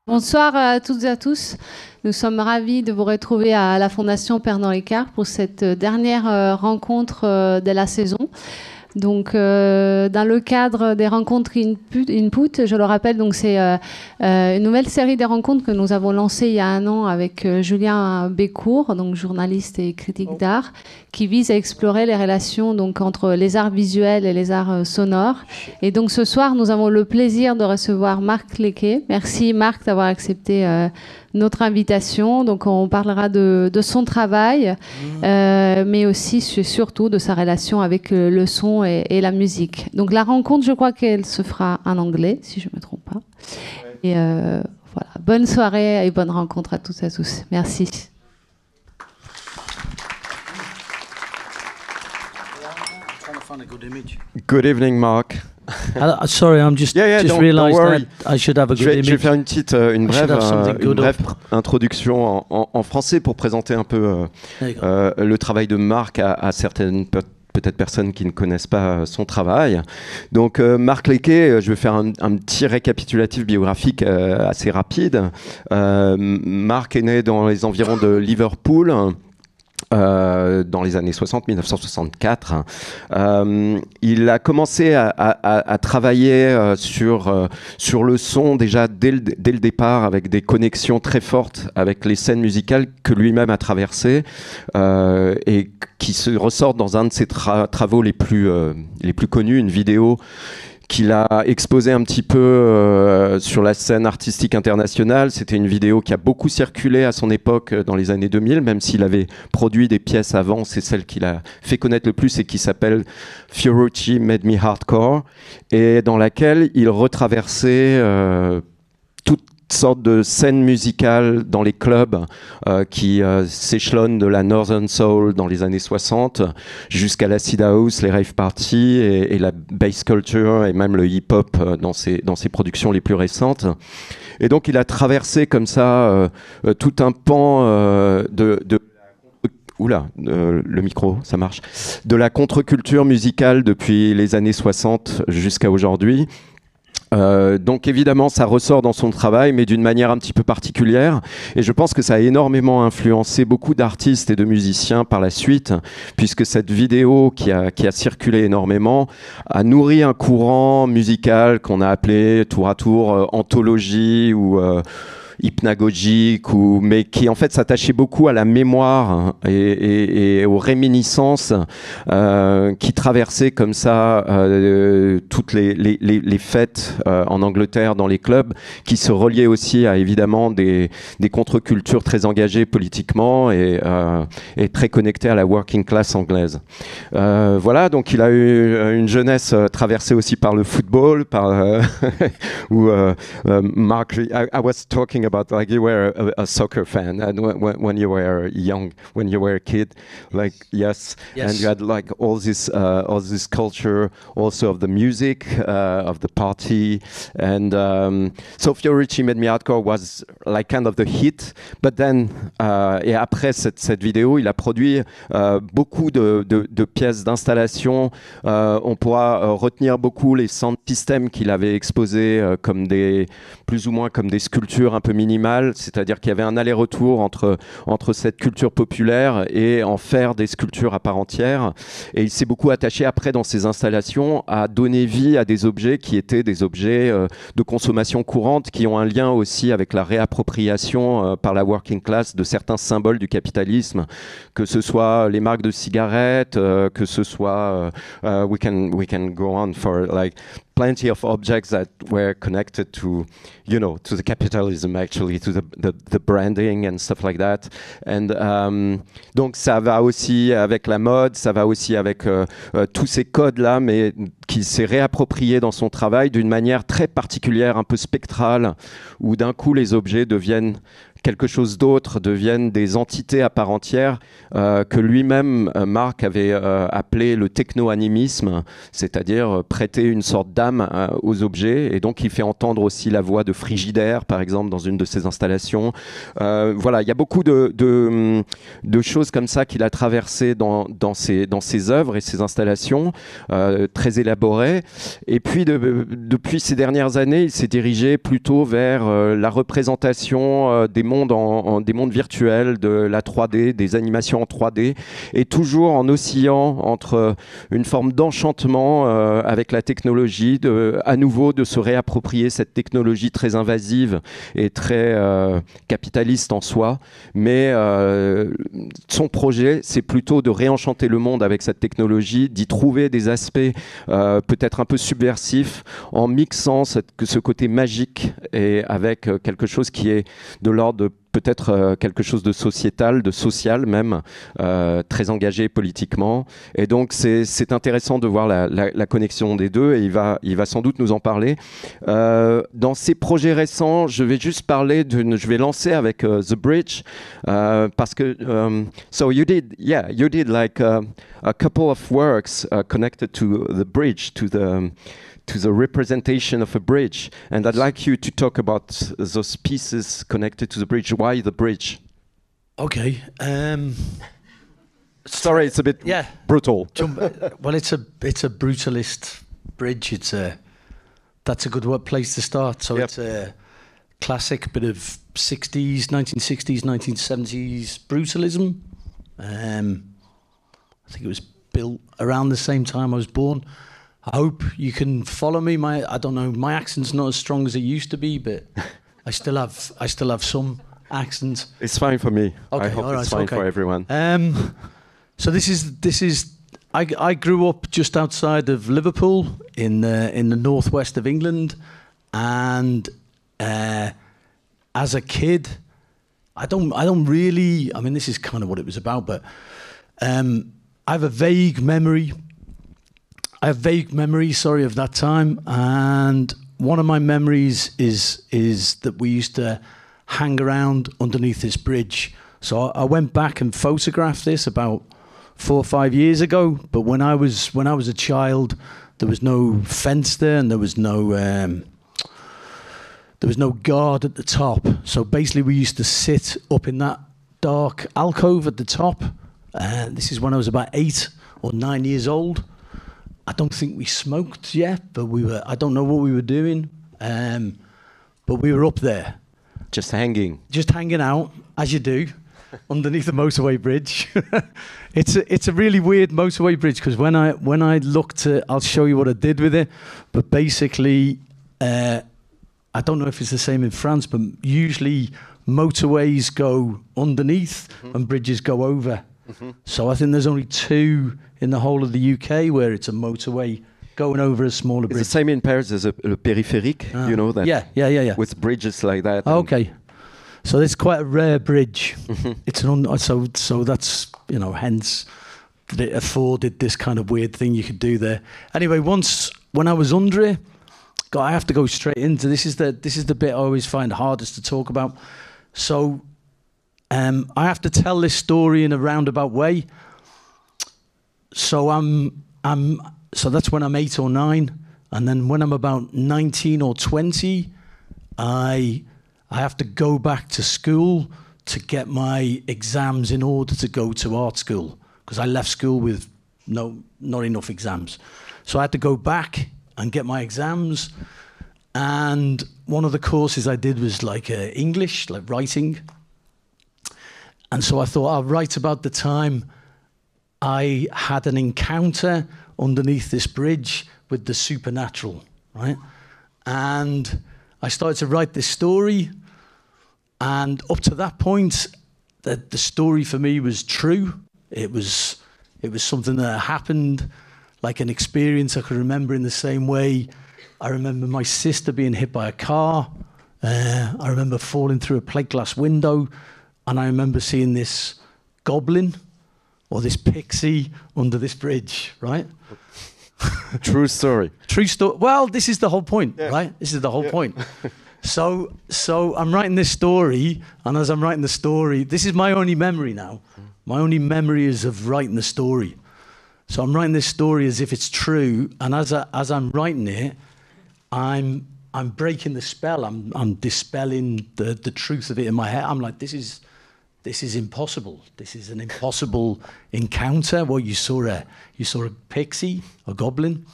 Bonsoir à toutes et à tous. Nous sommes ravis de vous retrouver à la Fondation Pernod Ricard pour cette dernière rencontre de la saison. Donc, dans le cadre des rencontres Input, je le rappelle, donc c'est une nouvelle série de rencontres que nous avons lancée il y a un an avec Julien Bécourt, donc journaliste et critique d'art, qui vise à explorer les relations donc entre les arts visuels et les arts sonores. Et donc ce soir, nous avons le plaisir de recevoir Mark Leckey. Merci Marc d'avoir accepté notre invitation. Donc on parlera de son travail, mais aussi surtout de sa relation avec le son et la musique. Donc la rencontre, je crois qu'elle se fera en anglais, si je ne me trompe pas. Et voilà, bonne soirée et bonne rencontre à toutes et à tous. Merci. Good evening, Mark. Sorry, I'm just realised that I should have a good image. Je vais faire une brève introduction en français pour présenter un peu le travail de Mark à certaines peut-être personnes qui ne connaissent pas son travail. Donc Mark Leckey, je vais faire un petit récapitulatif biographique assez rapide. Mark est né dans les environs de Liverpool. Dans les années 60, 1964. Il a commencé à travailler sur le son déjà dès le départ, avec des connexions très fortes avec les scènes musicales que lui-même a traversées et qui se ressortent dans un de ses travaux les plus connus, une vidéo qu'il a exposé un petit peu sur la scène artistique internationale. C'était une vidéo qui a beaucoup circulé à son époque dans les années 2000, même s'il avait produit des pièces avant. C'est celle qu'il a fait connaître le plus et qui s'appelle Fiorucci Made Me Hardcore, et dans laquelle il retraversait toutes sortes de scènes musicales dans les clubs qui s'échelonnent de la Northern Soul dans les années 60 jusqu'à l'acid house, les rave parties et la bass culture et même le hip-hop dans ses productions les plus récentes. Et donc il a traversé comme ça tout un pan le micro, ça marche. De la contre-culture musicale depuis les années 60 jusqu'à aujourd'hui. Donc évidemment ça ressort dans son travail, mais d'une manière un petit peu particulière, et je pense que ça a énormément influencé beaucoup d'artistes et de musiciens par la suite, puisque cette vidéo qui a circulé énormément a nourri un courant musical qu'on a appelé tour à tour anthologie ou hypnagogique, mais qui en fait s'attachait beaucoup à la mémoire et aux réminiscences qui traversaient comme ça toutes les fêtes en Angleterre dans les clubs, qui se reliaient aussi à évidemment des contre-cultures très engagées politiquement et très connectées à la working class anglaise. Voilà, donc il a eu une jeunesse traversée aussi par le football, où Mark, I was talking about, like, you were a soccer fan and when you were young, when you were a kid, like yes. And you had like all this culture also of the music, of the party, and so Fiorucci Made Me Hardcore was like kind of the hit, but then et après cette vidéo, il a produit beaucoup de pièces d'installation. On pourra retenir beaucoup les sound systems qu'il avait exposés comme plus ou moins comme des sculptures un peu minimales, c'est-à-dire qu'il y avait un aller-retour entre cette culture populaire et en faire des sculptures à part entière. Et il s'est beaucoup attaché après dans ses installations à donner vie à des objets qui étaient des objets de consommation courante, qui ont un lien aussi avec la réappropriation par la working class de certains symboles du capitalisme, que ce soit les marques de cigarettes, que ce soit we can go on for like plenty of objects that were connected to the capitalism, actually, to the branding and stuff like that. And donc ça va aussi avec la mode, ça va aussi avec tous ces codes-là, mais qui s'est réapproprié dans son travail d'une manière très particulière, un peu spectrale, où d'un coup les objets deviennent quelque chose d'autre, deviennent des entités à part entière, que lui-même, Mark, avait appelé le techno-animisme, c'est-à-dire prêter une sorte d'âme aux objets. Et donc, il fait entendre aussi la voix de Frigidaire, par exemple, dans une de ses installations. Voilà, il y a beaucoup de choses comme ça qu'il a traversées dans ses œuvres et ses installations, très élaborées. Et puis, depuis ces dernières années, il s'est dirigé plutôt vers la représentation des mondes virtuels, de la 3D, des animations en 3D, et toujours en oscillant entre une forme d'enchantement avec la technologie, à nouveau de se réapproprier cette technologie très invasive et très capitaliste en soi. Mais son projet, c'est plutôt de réenchanter le monde avec cette technologie, d'y trouver des aspects peut-être un peu subversifs, en mixant ce côté magique et avec quelque chose qui est de l'ordre de peut-être quelque chose de sociétal, de social même, très engagé politiquement. Et donc c'est intéressant de voir la connexion des deux, et il va sans doute nous en parler. Dans ses projets récents, je vais juste parler je vais lancer avec The Bridge, parce que so you did like a couple of works connected to the bridge, to the representation of a bridge, and I'd like you to talk about those pieces connected to the bridge. Why the bridge? Okay. Sorry, it's a bit brutal. Well, it's a brutalist bridge. That's a good place to start. So It's a classic bit of 1960s, 1970s brutalism. I think it was built around the same time I was born. I hope you can follow me. I don't know, my accent's not as strong as it used to be, but I still have some accent. It's fine for me. Okay, I hope it's fine for everyone. So this is. I grew up just outside of Liverpool in the northwest of England, and as a kid, I don't really. I mean, this is kind of what it was about, but I have vague memories, of that time, and one of my memories is that we used to hang around underneath this bridge. So I went back and photographed this about 4 or 5 years ago. But when I was a child, there was no fence there, and there was no guard at the top. So basically, we used to sit up in that dark alcove at the top. This is when I was about 8 or 9 years old. I don't think we smoked yet, but I don't know what we were doing. But we were up there. Just hanging out, as you do, underneath the motorway bridge. It's a really weird motorway bridge, because when I looked at, I'll show you what I did with it. But basically, I don't know if it's the same in France, but usually motorways go underneath and bridges go over. So I think there's only 2 in the whole of the UK where it's a motorway going over a smaller bridge. It's the same in Paris as a périphérique, you know that? Yeah. With bridges like that. Okay. So it's quite a rare bridge. It's so that's, hence that it afforded this kind of weird thing you could do there. Anyway, once when I was under it, I have to go straight into this is the bit I always find hardest to talk about. So I have to tell this story in a roundabout way. So so that's when I'm 8 or 9, and then when I'm about 19 or 20, I have to go back to school to get my exams in order to go to art school, because I left school with not enough exams. So I had to go back and get my exams, and one of the courses I did was like English, like writing. And so I thought I'll write about the time I had an encounter underneath this bridge with the supernatural, right? And I started to write this story, and up to that point, the story for me was true. It was something that happened, like an experience I could remember in the same way. I remember my sister being hit by a car. I remember falling through a plate glass window, and I remember seeing this goblin or this pixie under this bridge, right? True story. True story. Well, this is the whole point, right? This is the whole point. So I'm writing this story, and as I'm writing the story, this is my only memory now. My only memory is of writing the story. So I'm writing this story as if it's true, and as I'm writing it, I'm breaking the spell. I'm dispelling the truth of it in my head. I'm like, this is impossible. This is an impossible encounter. Well, you saw a pixie, a goblin.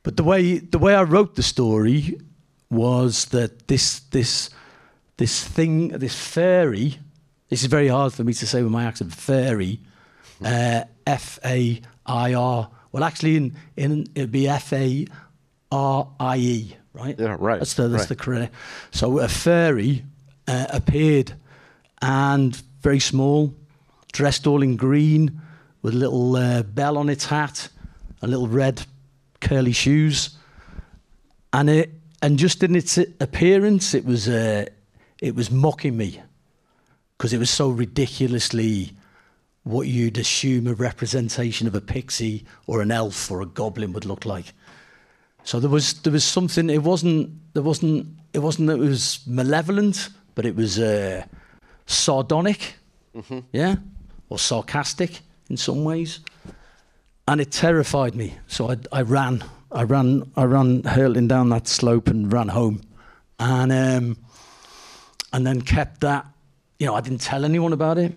But the way I wrote the story was that this fairy. This is very hard for me to say with my accent. Fairy, F-A-I-R. Well, actually, it'd be F-A-R-I-E, right? Yeah, right. That's the correct. So a fairy appeared, and very small, dressed all in green, with a little bell on its hat, and little red curly shoes, and just in its appearance, it was mocking me, because it was so ridiculously what you'd assume a representation of a pixie or an elf or a goblin would look like. So there was something. It wasn't that it was malevolent, but it was sardonic, yeah, or sarcastic in some ways, and it terrified me. So I ran hurtling down that slope and ran home, and then kept that. You know, I didn't tell anyone about it.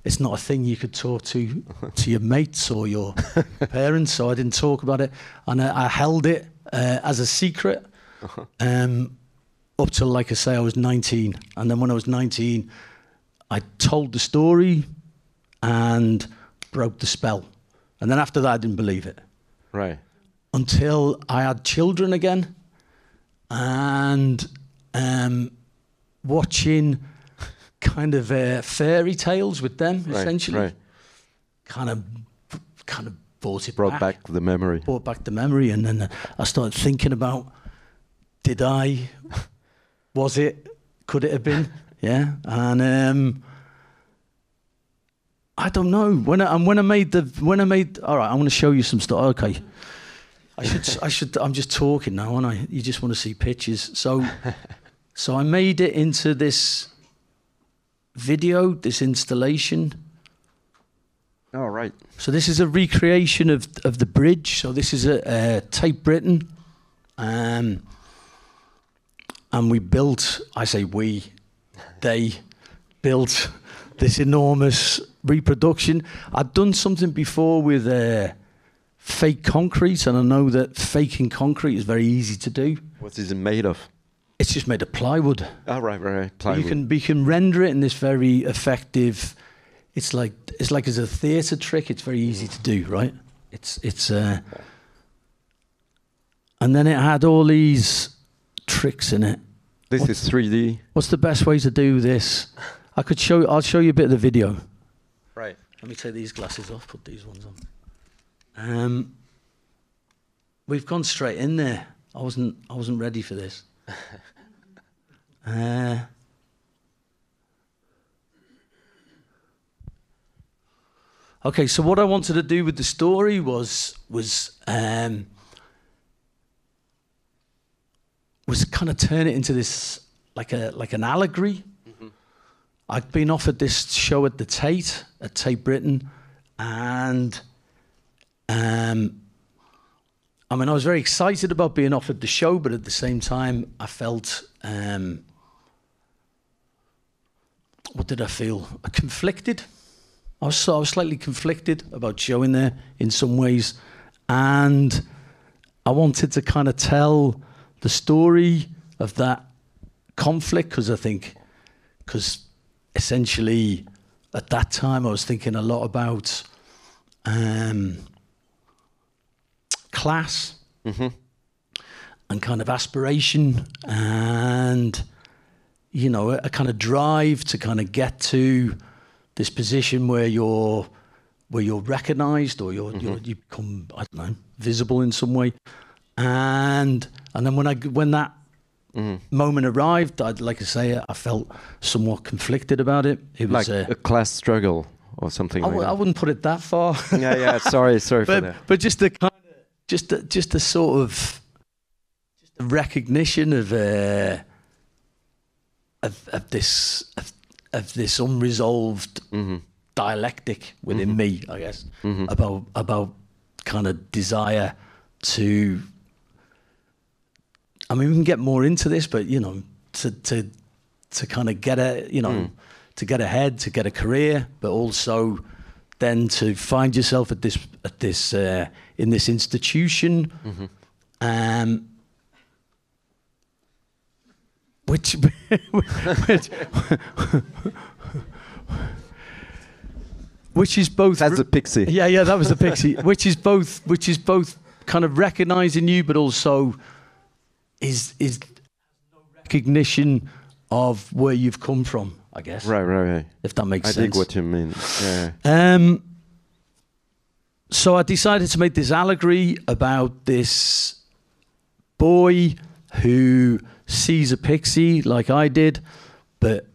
It's not a thing you could talk to your mates or your parents, so I didn't talk about it. And I held it as a secret up till, like I say, I was 19. And then when I was 19, I told the story and broke the spell. And then after that, I didn't believe it. Right. Until I had children again, and watching kind of fairy tales with them, essentially. Right. Kind of brought back the memory. Brought back the memory, and then I started thinking about, could it have been? Yeah, and I don't know. When I made, all right, I'm going to show you some stuff. Okay, I should. I'm just talking now, aren't I? You just want to see pictures, so I made it into this video, this installation. Oh, right. So this is a recreation of the bridge. So this is a Tape Britain, and we built. I say we. They built this enormous reproduction. I'd done something before with fake concrete, and I know that faking concrete is very easy to do. What is it made of? It's just made of plywood. Oh, right. Plywood. You can render it in this very effective. It's like as a theatre trick. It's very easy to do, right? It's and then it had all these tricks in it. This is 3D. What's the best way to do this? I'll show you a bit of the video. Right. Let me take these glasses off. Put these ones on. We've gone straight in there. I wasn't ready for this. Okay, so what I wanted to do with the story was kind of turn it into this like an allegory. Mm-hmm. I'd been offered this show at the Tate Britain, and I was very excited about being offered the show, but at the same time, I felt, what did I feel? Conflicted. I was slightly conflicted about showing there in some ways, and I wanted to kind of tell the story of that conflict, because essentially at that time I was thinking a lot about class, mm-hmm. and kind of aspiration, and a kind of drive to kind of get to this position where you're recognised, or you become, I don't know, visible in some way, and then when that mm-hmm. moment arrived, like I say, I felt somewhat conflicted about it. It was like a class struggle or something. I wouldn't put it that far. Yeah. Sorry for that. But just the kind of, just the sort of the recognition of this unresolved dialectic within me, I guess, about kind of desire to. I mean, we can get more into this, but you know, to kind of get to get ahead, to get a career, but also then to find yourself at this in this institution, which is both. That's the pixie. Yeah, that was the pixie. which is both kind of recognizing you, but also is no recognition of where you've come from, I guess. Right. If that makes sense. I think what you mean. Yeah. So I decided to make this allegory about this boy who sees a pixie like I did, but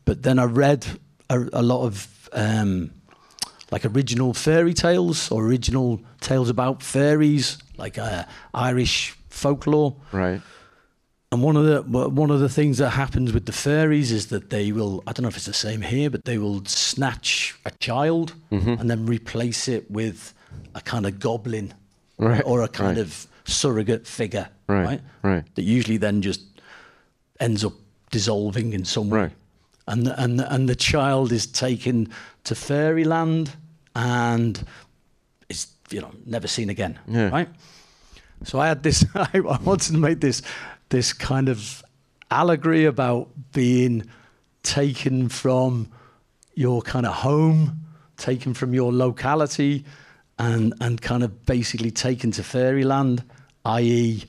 then I read a lot of like original fairy tales or original tales about fairies, like Irish folklore. Right. And one of the things that happens with the fairies is that they will, I don't know if it's the same here, but they will snatch a child and then replace it with a kind of goblin or a kind of surrogate figure, right? That usually then just ends up dissolving in some way. And the child is taken to fairyland and is, you know, never seen again, right? So I had this, I wanted to make this kind of allegory about being taken from your kind of home, taken from your locality, and kind of basically taken to fairyland, i.e.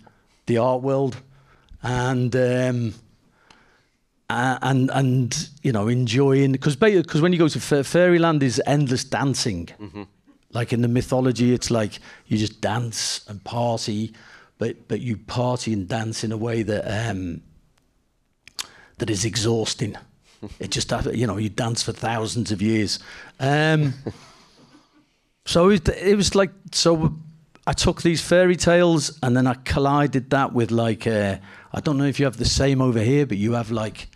the art world, and you know, enjoying, because when you go to fairyland is endless dancing. Like in the mythology, it's like you just dance and party, but you party and dance in a way that that is exhausting. It just, you know, you dance for thousands of years. So it was like, so I took these fairy tales and then I collided that with like, I don't know if you have the same over here, but you have like,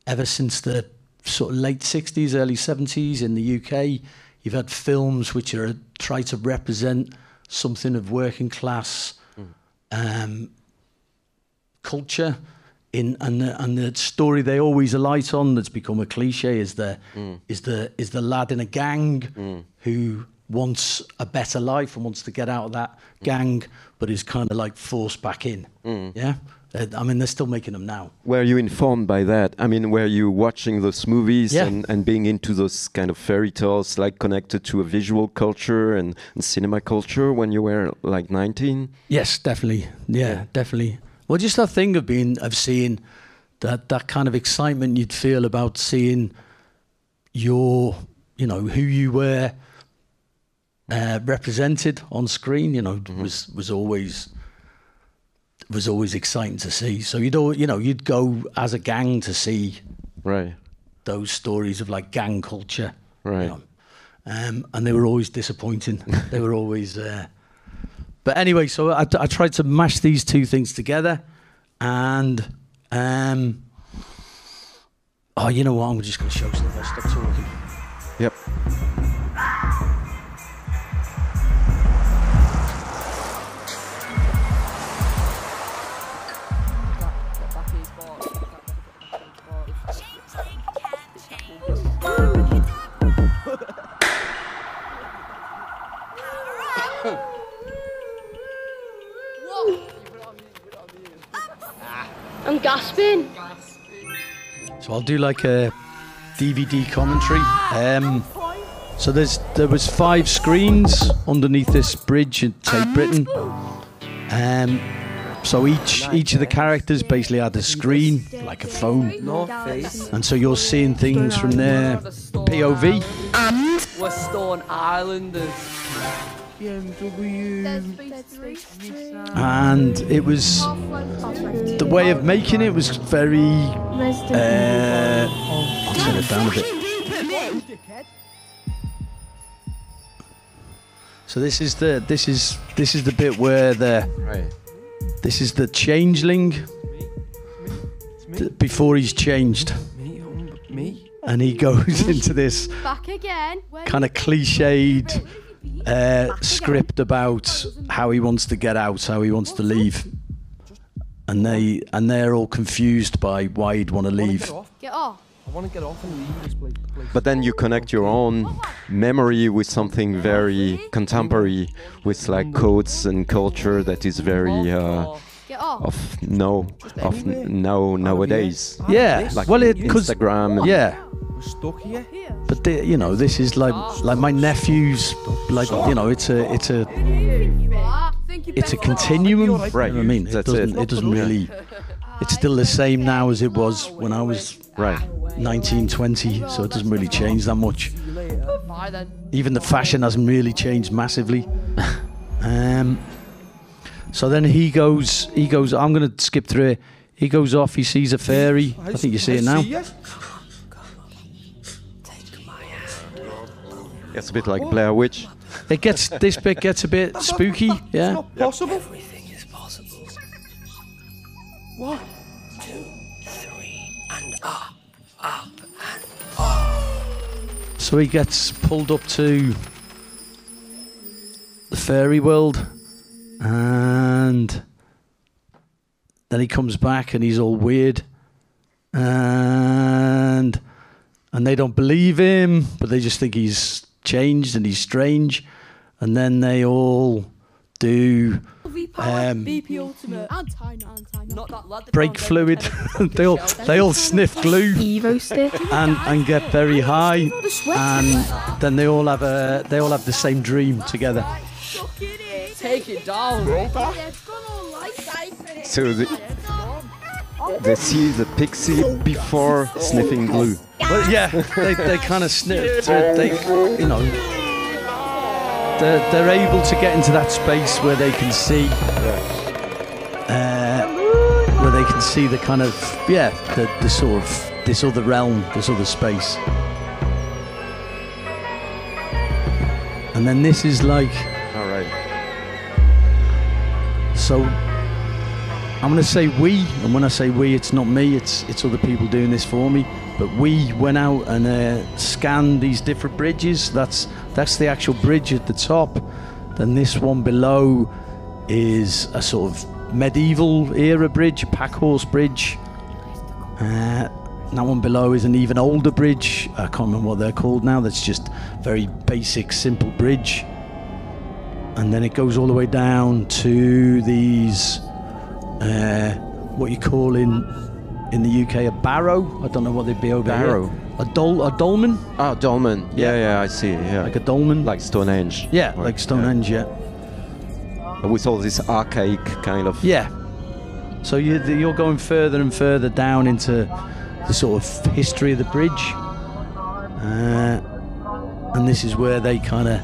ever since the sort of late 60s, early 70s in the UK, you've had films which are try to represent something of working class culture, and the story they always alight on that's become a cliche is the lad in a gang who wants a better life and wants to get out of that gang, but is kind of like forced back in. Yeah. I mean, they're still making them now. Were you informed by that? I mean, were you watching those movies and being into those kind of fairy tales, like connected to a visual culture and cinema culture when you were like 19? Yes, definitely. Yeah, definitely. Well, just that thing of seeing that kind of excitement you'd feel about seeing your, you know, who you were represented on screen, you know, was always exciting to see. So you'd go as a gang to see those stories of like gang culture, you know? And they were always disappointing. They were always. But anyway, so I tried to mash these two things together, and oh, you know what? I'm just going to show stuff. I'll stop talking. Yep. I'm gasping. So I'll do like a DVD commentary. So there was 5 screens underneath this bridge at Tate Britain. So each of the characters basically had a screen, like a phone. And so you're seeing things from their POV. And we're Stone Islanders. And it was, the way of making it was very, I'll turn it down a bit. So this is the bit where the This is the changeling before he's changed. Me? And he goes into this Back again. kind of cliched script about how he wants to get out, how he wants to leave. And they're all confused by why he'd want to leave. Get off. I want to get off and leave this place. But then you connect your own memory with something very contemporary, with like codes and culture that is very Get off. nowadays. Yeah, Like well, Instagram. And yeah. We're stuck here. But this is like my nephew's, like, it's a continuum. Right. You know what I mean? That's It doesn't really. It's still the same now as it was when I was Right. 19, 20, so it doesn't really change that much. Bye then. Even the fashion hasn't really changed massively. So then he goes. I'm going to skip through it. He goes off. He sees a fairy. I think you see it now. It's a bit like Blair Witch. This bit gets a bit spooky. It's Yeah. not possible. Everything is possible. What? 2, 3, and up, and So he gets pulled up to the fairy world, and then he comes back and he's all weird, and they don't believe him, but they just think he's changed and he's strange, and then they all do BP Ultimate. Anti. Not that lad. break fluid. they all sniff glue Evo stick. and get very high, and then they all have the same dream together. Take it down. So they see the pixie before sniffing glue. Well, yeah, they kind of sniff. They're able to get into that space where they can see, the kind of the sort of this other realm, this other space. And then this is like, All right. so I'm going to say we, and when I say we, it's not me, it's other people doing this for me. But we went out and scanned these different bridges. That's the actual bridge at the top. Then this one below is a sort of medieval era bridge, a pack horse bridge. And that one below is an even older bridge. I can't remember what they're called now. That's just very basic, simple bridge. And then it goes all the way down to these, what you call in the UK a barrow. I don't know what they'd be over Barrow. here. A dolmen, Oh, dolmen. Yeah, I see. Yeah. like a dolmen. Like Stonehenge. Yeah, like Stonehenge. Yeah. With all this archaic kind of. Yeah. So you're going further and further down into the sort of history of the bridge, and this is where they kind of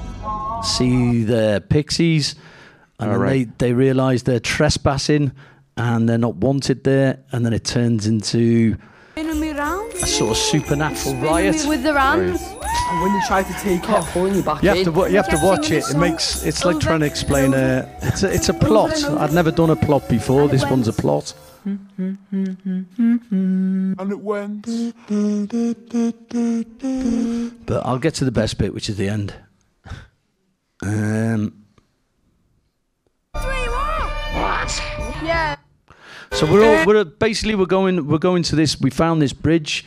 see the pixies, and then they realise they're trespassing and they're not wanted there, and then it turns into a sort of supernatural riot. With the hands. And when you try to take it, pulling you back You in. have to watch it. It's like trying to explain it's a plot. I'd never done a plot before. This one's a plot. And it went. But I'll get to the best bit, which is the end. Yeah. So we're going to this. We found this bridge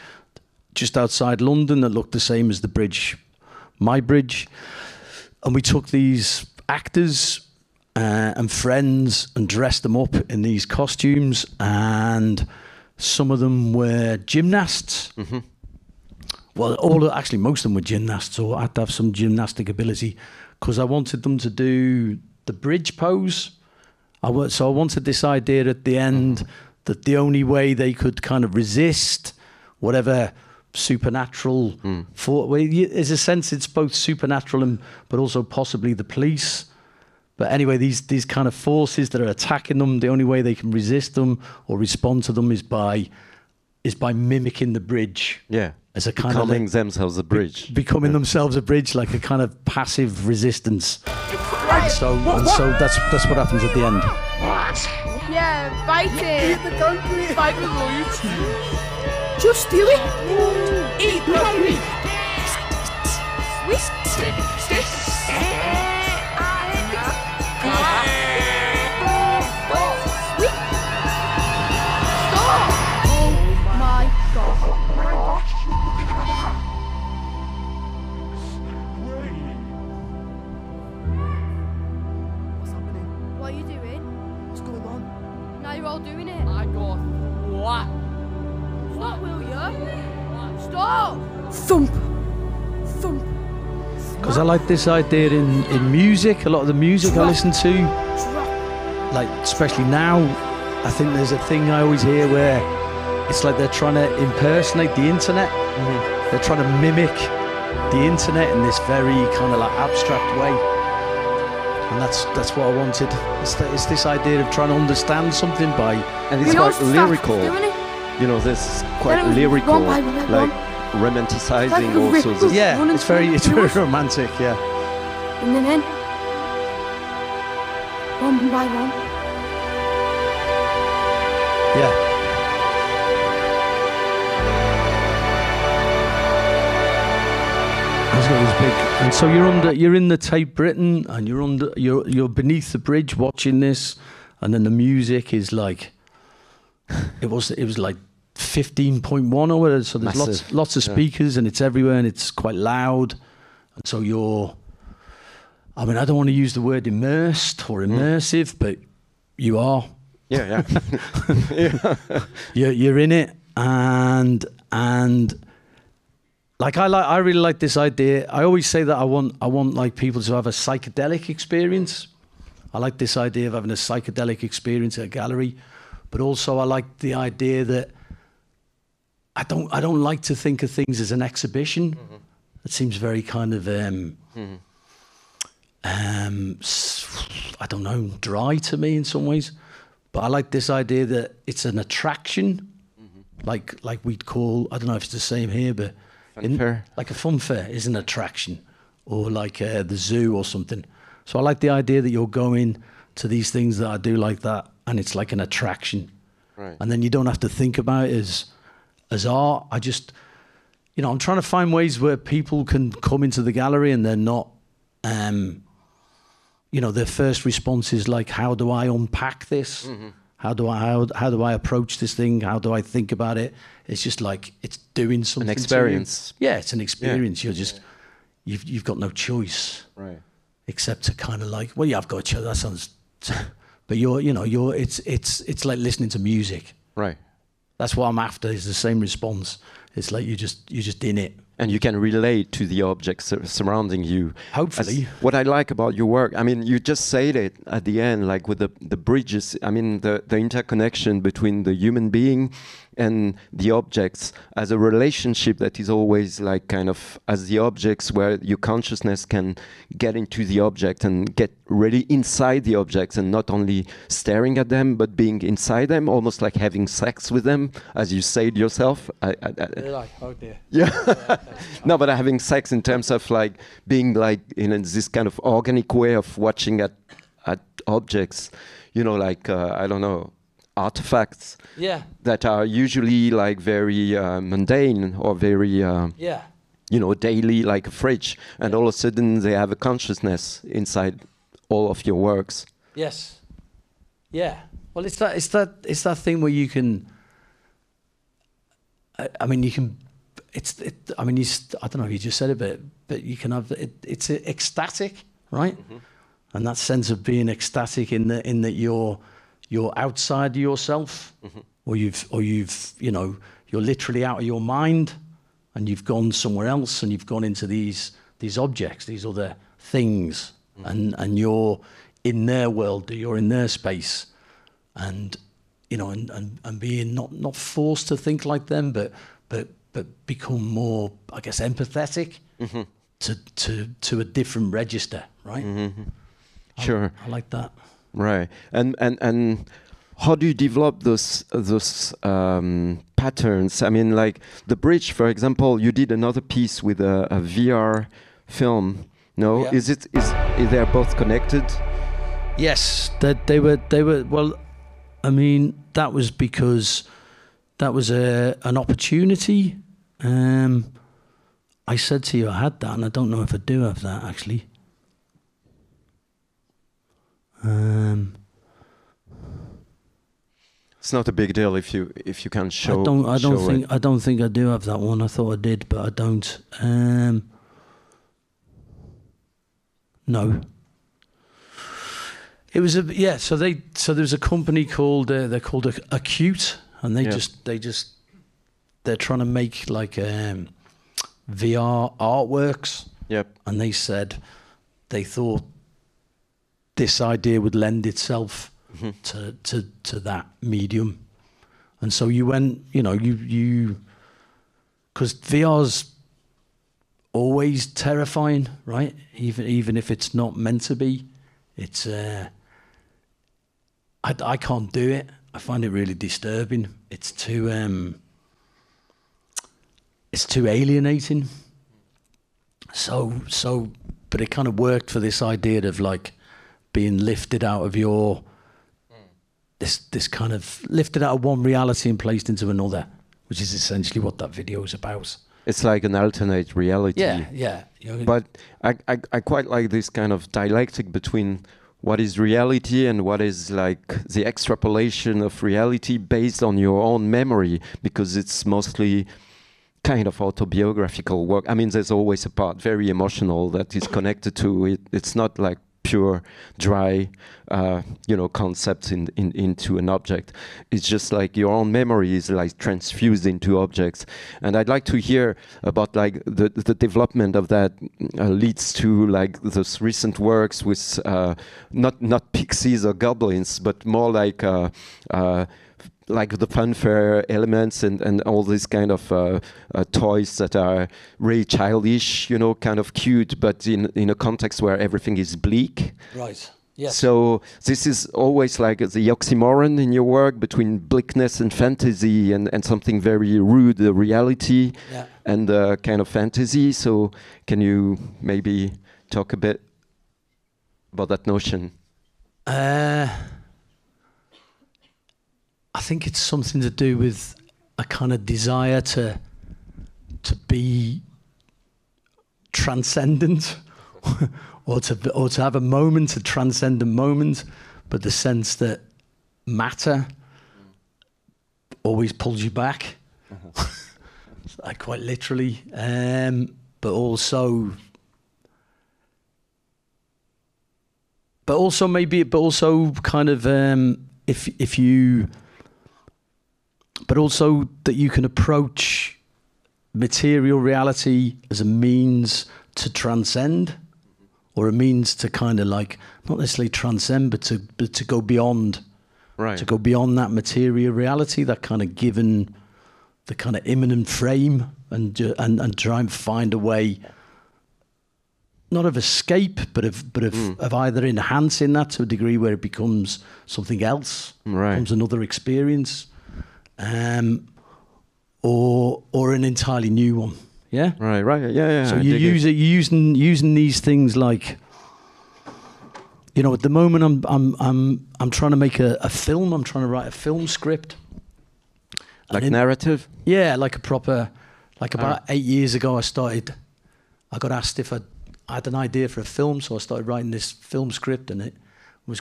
just outside London that looked the same as the bridge, my bridge, and we took these actors and friends and dressed them up in these costumes, and some of them were gymnasts. Mm-hmm. Well, most of them were gymnasts, or had to have some gymnastic ability, because I wanted them to do the bridge pose. So I wanted this idea at the end that the only way they could kind of resist whatever supernatural there's a sense it's both supernatural but also possibly the police. But anyway, these kind of forces that are attacking them, the only way they can resist them or respond to them is by mimicking the bridge. Yeah. As a kind becoming of themselves a bridge. Becoming themselves a bridge, like a kind of passive resistance. So that's what happens at the end. Yeah, bite it. Eat the concrete. Bite the roots. Just do it. Eat the concrete. Swish. Stick. What are you doing? What's going on? Now you're all doing it. I got what? Stop, will you? Stop! Thump. Thump. Because I like this idea in music. A lot of the music I listen to, like especially now, I think there's a thing I always hear where it's like they're trying to impersonate the internet. They're trying to mimic the internet in this very kind of like abstract way. And that's what I wanted. It's this idea of trying to understand something by... And it's We all quite start lyrical. doing it. You know, this quite Then lyrical, one by one, like one. romanticizing Like a also rip- this. Yeah, One and it's very two. romantic, yeah. And then one by one. Yeah. It's got this big, and so you're in the Tate Britain, and you're beneath the bridge watching this, and then the music is like, it was like 15.1 or whatever. So there's Massive. lots of speakers, and it's everywhere, and it's quite loud, and so I mean, I don't want to use the word immersed or immersive, but you are. Yeah. You're in it, and like I really like this idea. I always say that I want like people to have a psychedelic experience. I like this idea of having a psychedelic experience at a gallery, but also I like the idea that I don't like to think of things as an exhibition. It seems very kind of I don't know, dry to me in some ways. But I like this idea that it's an attraction, like we'd call, I don't know if it's the same here, but Fair. like a fun fair is an attraction, or like the zoo or something. So I like the idea that you're going to these things that I do like that, and it's like an attraction. Right. And then you don't have to think about it as art. I just, I'm trying to find ways where people can come into the gallery and they're not, their first response is like, how do I unpack this? How do I approach this thing? How do I think about it? It's just like, it's doing something. An experience. To you. Yeah, it's an experience. You're just, you've got no choice. Right. Except to kind of like, well, yeah, I've got a choice. That sounds, but it's like listening to music. Right. That's what I'm after, is the same response. It's like you're just in it. And you can relate to the objects surrounding you. Hopefully. What I like about your work, I mean, you just said it at the end, like with the bridges, I mean, the interconnection between the human being and the objects as a relationship that is always like kind of as the objects, where your consciousness can get into the object and get really inside the objects, and not only staring at them, but being inside them, almost like having sex with them, as you said yourself. Like, oh dear. Yeah. No, but having sex in terms of like being like in this kind of organic way of watching at objects, like, I don't know, artifacts that are usually like very mundane or very, daily, like a fridge. And all of a sudden they have a consciousness inside all of your works. Yes. Yeah. Well, it's that thing where you can, I mean, you can, I don't know if you just said it, but you can have it's ecstatic, right? And that sense of being ecstatic in that you're outside of yourself, or you're literally out of your mind, and you've gone somewhere else, and you've gone into these objects, these other things, and you're in their world, you're in their space, and and being not forced to think like them, but become more, I guess, empathetic to a different register, right? Sure. I like that. Right. And how do you develop those patterns? I mean, like the bridge, for example, you did another piece with a VR film. No, Yeah. Is they both connected? Yes, they were. Well, I mean, that was because that was an opportunity. I said to you I had that, and I don't know if I do have that, actually. It's not a big deal if you can show. I show don't think I do have that one. I thought I did, but I don't. No. It was So there's a company called they're called Acute, and they're trying to make like VR artworks. Yep. And they said they thought this idea would lend itself to that medium, and so you went, you because VR's always terrifying, right? Even if it's not meant to be, it's I can't do it. I find it really disturbing. It's too alienating. So, but it kind of worked for this idea of like being lifted out of your this kind of lifted out of one reality and placed into another, which is essentially what that video is about. It's like an alternate reality. Yeah. But I quite like this kind of dialectic between what is reality and what is like the extrapolation of reality based on your own memory, because it's mostly kind of autobiographical work. I mean, there's always a part very emotional that is connected to it. It's not like pure, dry, concepts into an object. It's just like your own memory is like transfused into objects. And I'd like to hear about like the development of that leads to like those recent works with not pixies or goblins, but more like the funfair elements and all these kind of toys that are really childish, kind of cute, but in a context where everything is bleak. Right. Yes. So this is always like the oxymoron in your work between bleakness and fantasy and something very rude, the reality and kind of fantasy. So can you maybe talk a bit about that notion? I think it's something to do with a kind of desire to be transcendent, or to have a moment, a transcendent moment, but the sense that matter always pulls you back, like quite literally, but also kind of if you. But also that you can approach material reality as a means to transcend, or a means to kind of like not necessarily transcend, but to go beyond, right? To go beyond that material reality, that kind of given the kind of immanent frame, and try and find a way, not of escape, but of either enhancing that to a degree where it becomes something else, becomes another experience. Or an entirely new one. Yeah. Right. Yeah. So you're using these things like, at the moment I'm trying to make a film. I'm trying to write a film script. Like narrative. Yeah, like a proper. Like about 8 years ago, I got asked if I had an idea for a film, so I started writing this film script, and it was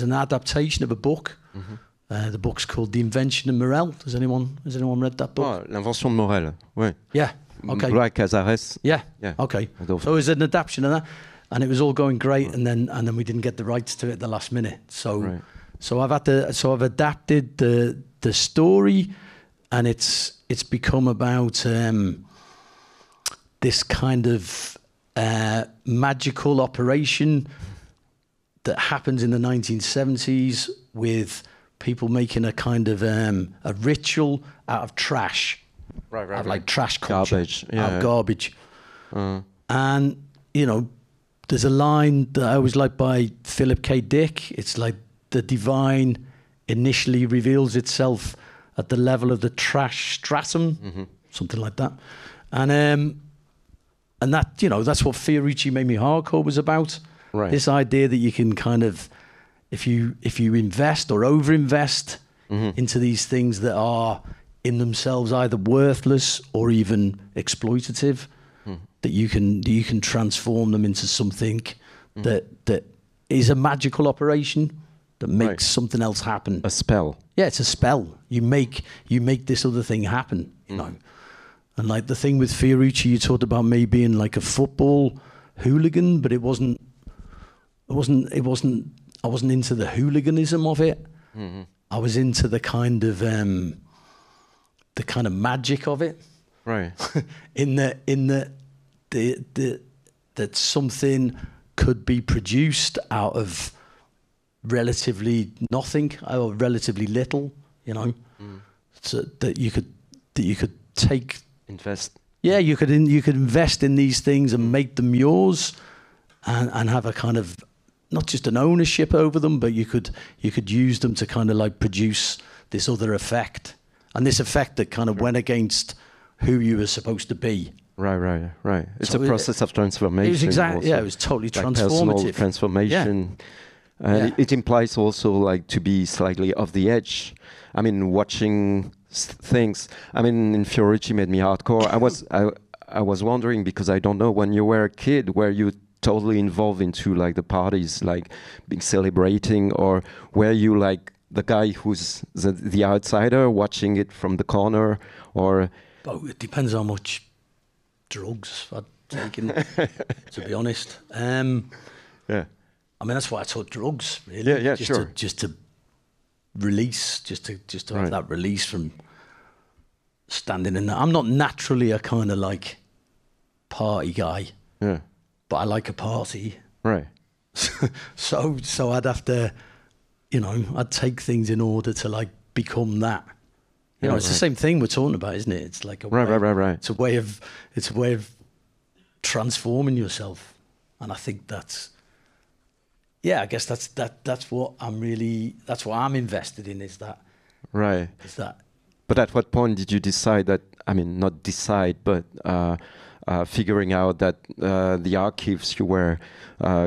an adaptation of a book. Mm-hmm. The book's called The Invention of Morel. Has anyone read that book? Oh, L'Invention de Morel. Ouais. Yeah. Okay. Like Cazares. Yeah. Okay. So it was an adaptation of that, and it was all going great, and then we didn't get the rights to it at the last minute. So I've adapted the story, and it's become about this kind of magical operation that happens in the 1970s with people making a kind of a ritual out of trash, out of like trash culture, garbage. And there's a line that I always like by Philip K. Dick. It's like the divine initially reveals itself at the level of the trash stratum, something like that. And that that's what Fiorucci Made Me Hardcore was about. Right. This idea that you can kind of if you invest or overinvest into these things that are in themselves either worthless or even exploitative, that you can transform them into something that is a magical operation that makes something else happen. A spell. Yeah, it's a spell. You make this other thing happen, you know. And like the thing with Fiorucci, you talked about me being like a football hooligan, but I wasn't into the hooliganism of it. I was into the kind of magic of it. Right. in that something could be produced out of relatively nothing or relatively little, you know, so that you could take invest. Yeah, you could invest in these things and make them yours, and have a kind of not just an ownership over them, but you could use them to kind of like produce this other effect, and this effect that kind of went against who you were supposed to be. Right. It's So a process of transformation. It was exactly, also, yeah, it was totally like transformative. personal transformation. Yeah. It implies also like to be slightly off the edge. I mean, watching things. I mean, in Fiorucci made me hardcore. I was wondering, because I don't know, when you were a kid, were you totally involved into like the parties, like being celebrating, or were you like the guy who's the outsider watching it from the corner, or? Oh, it depends how much drugs I'd taken, to be honest. Yeah. I mean, that's why I took drugs, really. Yeah, just sure. Just to release, just to have that release from standing in there. I'm not naturally a kind of like party guy. Yeah. But I like a party. Right. So I'd have to, you know, I'd take things in order to like become that. You know, it's the same thing we're talking about, isn't it? It's like a way, right. It's a way of transforming yourself, and I think that's, yeah, I guess that's what I'm invested in. Is that right? Is that? But at what point did you decide that? I mean, not decide, but figuring out that the archives you were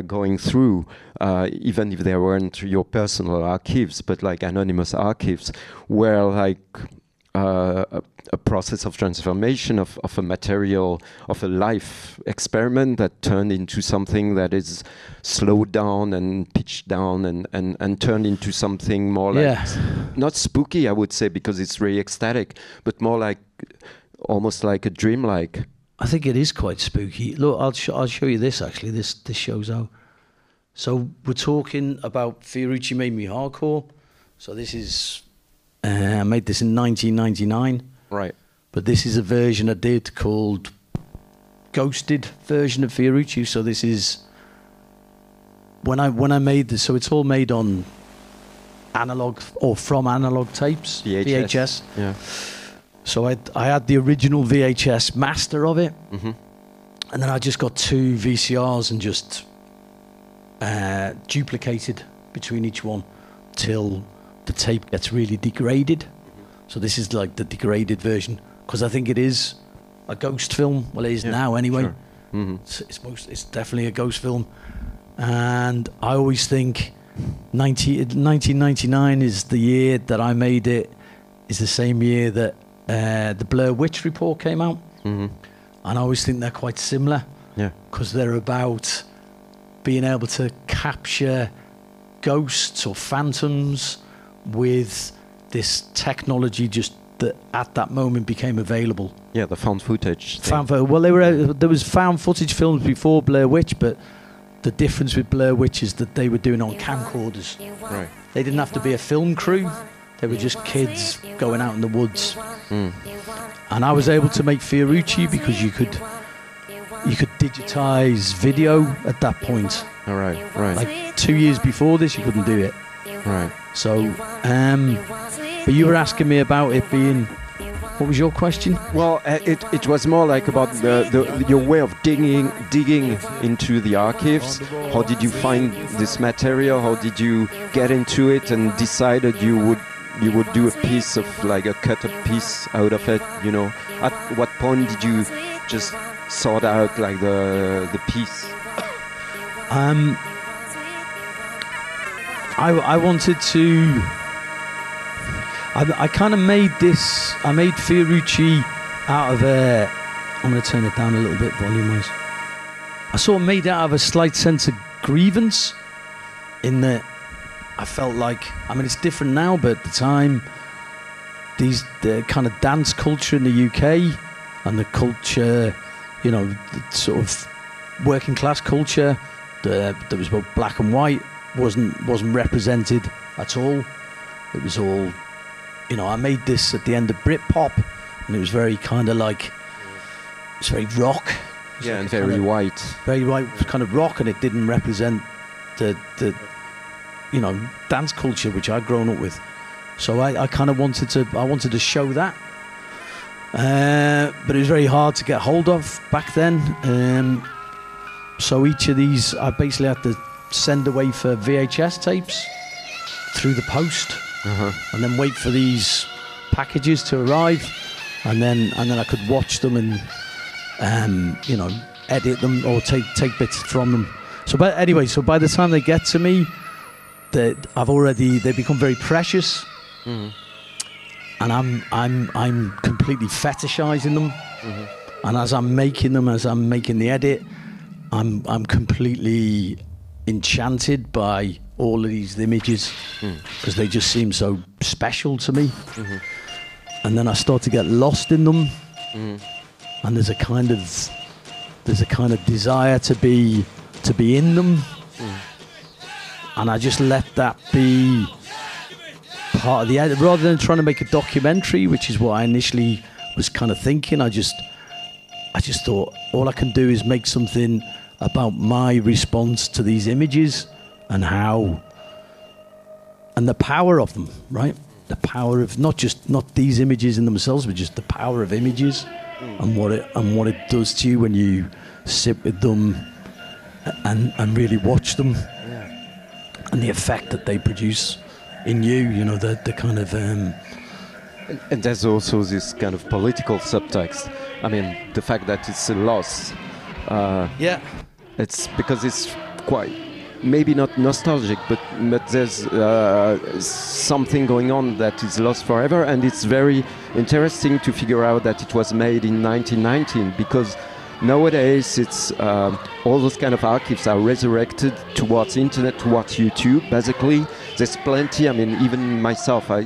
going through, even if they weren't your personal archives, but like anonymous archives, were like a process of transformation of a material, of a life experiment that turned into something that is slowed down and pitched down and turned into something more like, not spooky, I would say, because it's really ecstatic, but more like, almost like a dreamlike. I think it is quite spooky. Look, I'll show you this actually. This shows how. So we're talking about Fiorucci Made Me Hardcore. So this is, I made this in 1999. Right. But this is a version I did called Ghosted version of Fiorucci. So this is when I made this. So it's all made on analog or from analog tapes. VHS. Yeah. So I had the original VHS master of it, and then I just got 2 VCRs and just duplicated between each one till the tape gets really degraded. So this is like the degraded version, because I think it is a ghost film. Well, it is now anyway. Sure. It's definitely a ghost film, and I always think 1999 is the year that I made it. Is the same year that the Blair Witch Report came out, and I always think they're quite similar, because they're about being able to capture ghosts or phantoms with this technology just that at that moment became available. Yeah, the found footage. Well, there was found footage films before Blair Witch, but the difference with Blair Witch is that they were doing on camcorders. Right. They didn't have to be a film crew. They were just kids going out in the woods. And I was able to make Fiorucci because you could digitize video at that point. All right. Like 2 years before this, you couldn't do it. Right. So, but you were asking me about it being. What was your question? Well, it was more like about your way of digging into the archives. How did you find this material? How did you get into it and decided you would do a piece of like a cut up piece out of it? You know, at what point did you just sort out like the piece? I wanted to. I kind of made this. I made Fiorucci out of a. I'm going to turn it down a little bit volume-wise. I sort of made it out of a slight sense of grievance, in that I felt like. I mean, it's different now, but at the time, the kind of dance culture in the UK and the culture, you know, the sort of working class culture that was both black and white wasn't represented at all. It was all, you know, I made this at the end of Britpop, and it was very kind of like, it was very rock. Yeah, like and very white. Very white kind of rock, and it didn't represent the you know, dance culture which I'd grown up with. So I kind of wanted to show that. But it was very hard to get hold of back then. So each of these, I basically had to send away for VHS tapes through the post, and then wait for these packages to arrive, and then I could watch them and you know, edit them or take bits from them. So by the time they get to me, they become very precious. And I'm completely fetishizing them, and as I'm making them, as I'm making the edit, I'm completely enchanted by all of these images, because they just seem so special to me. And then I start to get lost in them, and there's a kind of desire to be in them, and I just let that be part of the edit, rather than trying to make a documentary, which is what I initially was kind of thinking. I just thought all I can do is make something about my response to these images and the power of them, right? The power of not these images in themselves, but just the power of images, and what it does to you when you sit with them and really watch them, and the effect that they produce in you, you know, the kind of and there's also this kind of political subtext. I mean, the fact that it's a loss. It's because it's quite, maybe not nostalgic, but there's something going on that is lost forever, and it's very interesting to figure out that it was made in 1919, because nowadays it's all those kind of archives are resurrected towards internet, towards YouTube. Basically, there's plenty. I mean, even myself, I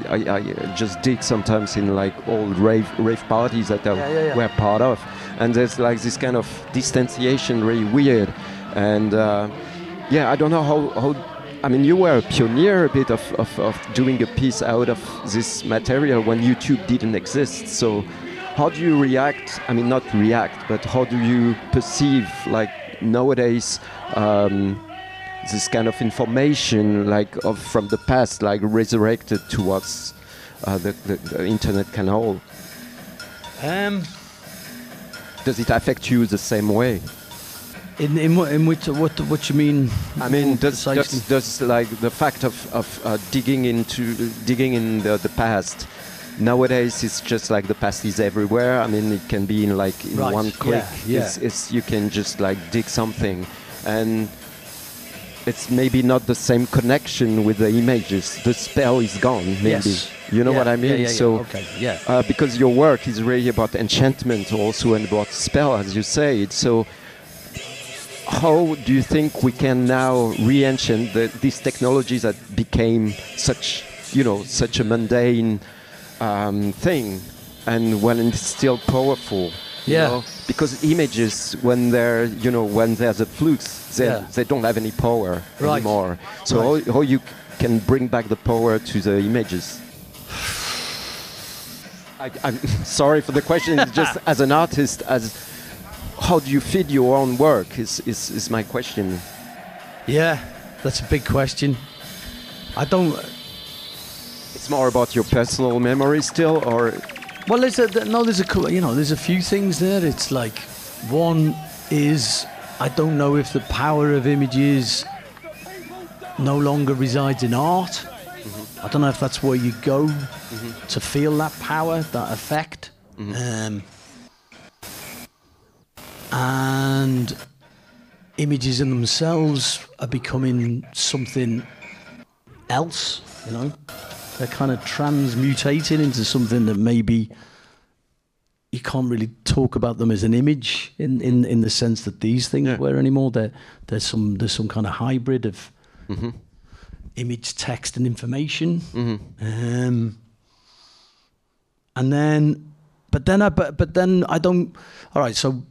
just dig sometimes in like old rave parties that I were part of, and there's like this kind of distanciation, really weird. And I don't know how. I mean, you were a pioneer a bit of doing a piece out of this material when YouTube didn't exist. So how do you react? I mean, not react, but how do you perceive, like, nowadays, this kind of information, like, from the past, like, resurrected towards the internet canal? Does it affect you the same way? In which, what you mean? I mean, does like the fact of digging in the past? Nowadays, it's just like the past is everywhere. I mean, it can be in one click. It's you can just like dig something, and it's maybe not the same connection with the images. The spell is gone. Maybe. Yes. You know what I mean? So, because your work is really about enchantment also, and about spell, as you say. So, how do you think we can now re-enchant these technologies that became such a mundane thing, and when it's still powerful? You know? Because images, when there's a flux, they don't have any power anymore. So how you can bring back the power to the images? I'm sorry for the question. It's just as an artist, how do you feed your own work is my question. Yeah, that's a big question. It's more about your personal memory still, or? Well, there's a few things there. It's like, one is, I don't know if the power of images no longer resides in art. I don't know if that's where you go to feel that power, that effect. And images in themselves are becoming something else, you know. They're kind of transmutating into something that maybe you can't really talk about them as an image in the sense that these things were anymore. There's some kind of hybrid of image, text, and information. And then, but then I don't. All right, so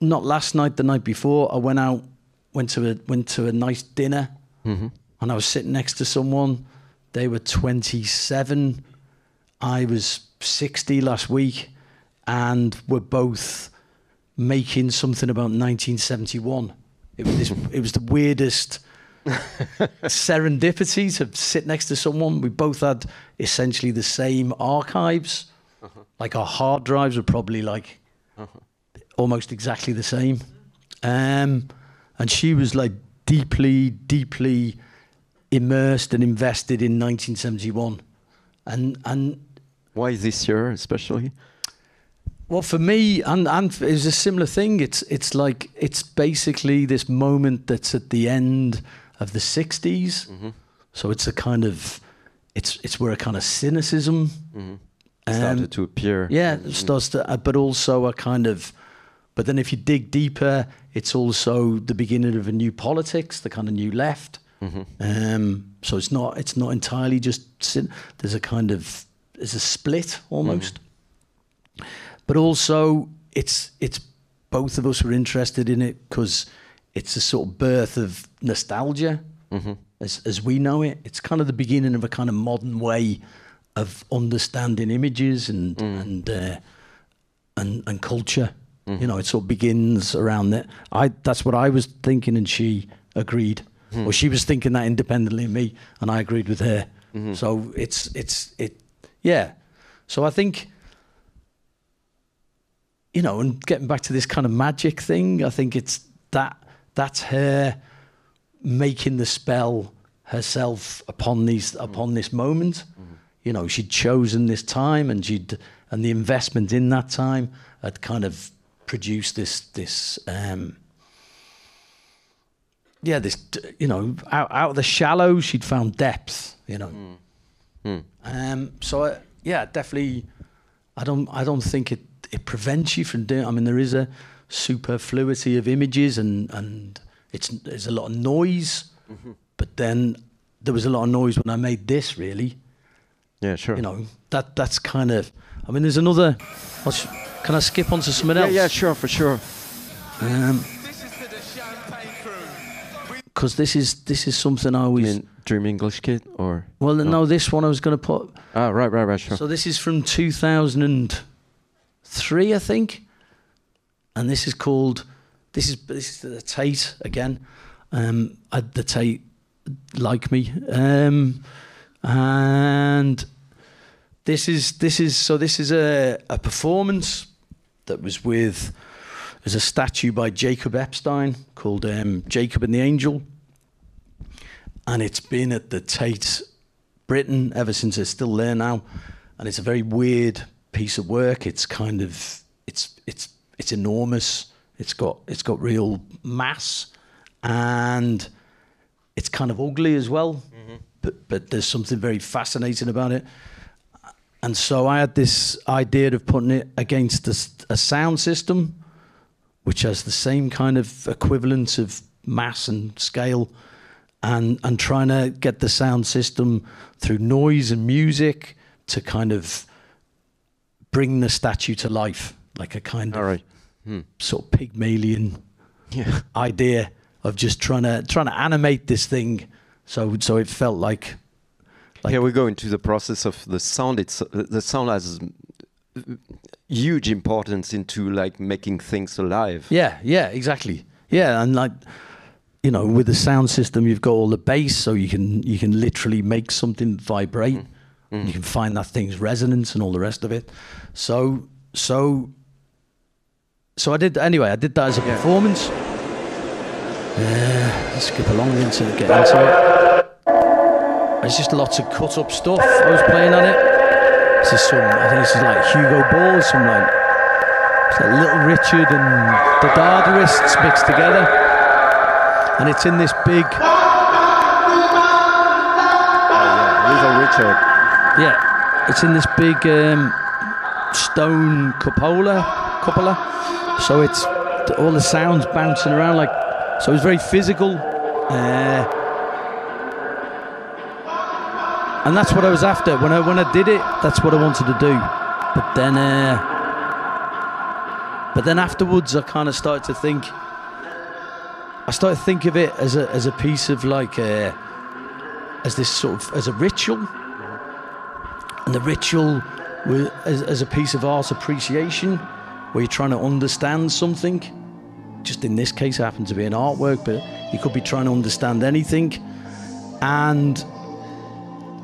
not last night, the night before, I went to a nice dinner, and I was sitting next to someone. They were 27. I was 60 last week, and we're both making something about 1971. It was the weirdest serendipity to sit next to someone. We both had essentially the same archives. Like our hard drives were probably like almost exactly the same. And she was like deeply immersed and invested in 1971. And why this year especially? Well, for me, and it was a similar thing. It's like it's basically this moment that's at the end of the 60s. So it's a kind of it's where a kind of cynicism started to appear. Yeah, it starts to, but also a kind of. But then if you dig deeper, it's also the beginning of a new politics, the kind of new left. So it's not entirely just there's a split almost. But also it's both of us were interested in it because it's a sort of birth of nostalgia as we know it. It's kind of the beginning of a kind of modern way of understanding images and culture. You know, it sort of begins around that. That's what I was thinking, and she agreed. Or she was thinking that independently of me, and I agreed with her. So yeah. So I think, you know, and getting back to this kind of magic thing, I think it's that's her making the spell herself upon this moment. You know, she'd chosen this time, and the investment in that time had kind of produced this you know, out of the shallow, she'd found depth, you know. So definitely, I don't think it prevents you from doing. I mean, there is a superfluity of images, and there's a lot of noise. But then there was a lot of noise when I made this. Really, yeah, sure. You know, that's kind of. I mean, there's another. Can I skip on to something else? Yeah, sure, for sure. Because this is something I always. You mean Dream English Kid or? Well, no, this one I was going to put. Ah, right, sure. So this is from 2003, I think, and this is called. This is the Tate again. The Tate like me, and this is a performance that was with. There's a statue by Jacob Epstein called Jacob and the Angel. And it's been at the Tate Britain ever since it's still there now. And it's a very weird piece of work. It's kind of, it's enormous. It's got real mass. And it's kind of ugly as well. But there's something very fascinating about it. And so I had this idea of putting it against a sound system, which has the same kind of equivalence of mass and scale, and trying to get the sound system through noise and music to kind of bring the statue to life, like a kind of sort of Pygmalion idea of just trying to animate this thing, so it felt like. Here we go into the process of the sound. The sound has huge importance into like making things alive. Yeah, exactly. Yeah, and like, you know, with the sound system, you've got all the bass, so you can literally make something vibrate. You can find that thing's resonance and all the rest of it. So I did that as a performance. Let's skip along into get into it. There's just lots of cut up stuff I was playing on it. I think this is like Hugo Ball, some like Little Richard and the Dardaists mixed together. And it's in this big picture it. Yeah, it's in this big stone cupola. So it's all the sounds bouncing around like. So it's very physical, and that's what I was after when I did it. That's what I wanted to do. But then afterwards, I kind of started to think. I started to think of it as a piece of like as this sort of as a ritual, and the ritual as a piece of art appreciation, where you're trying to understand something. Just in this case, it happened to be an artwork, but you could be trying to understand anything. And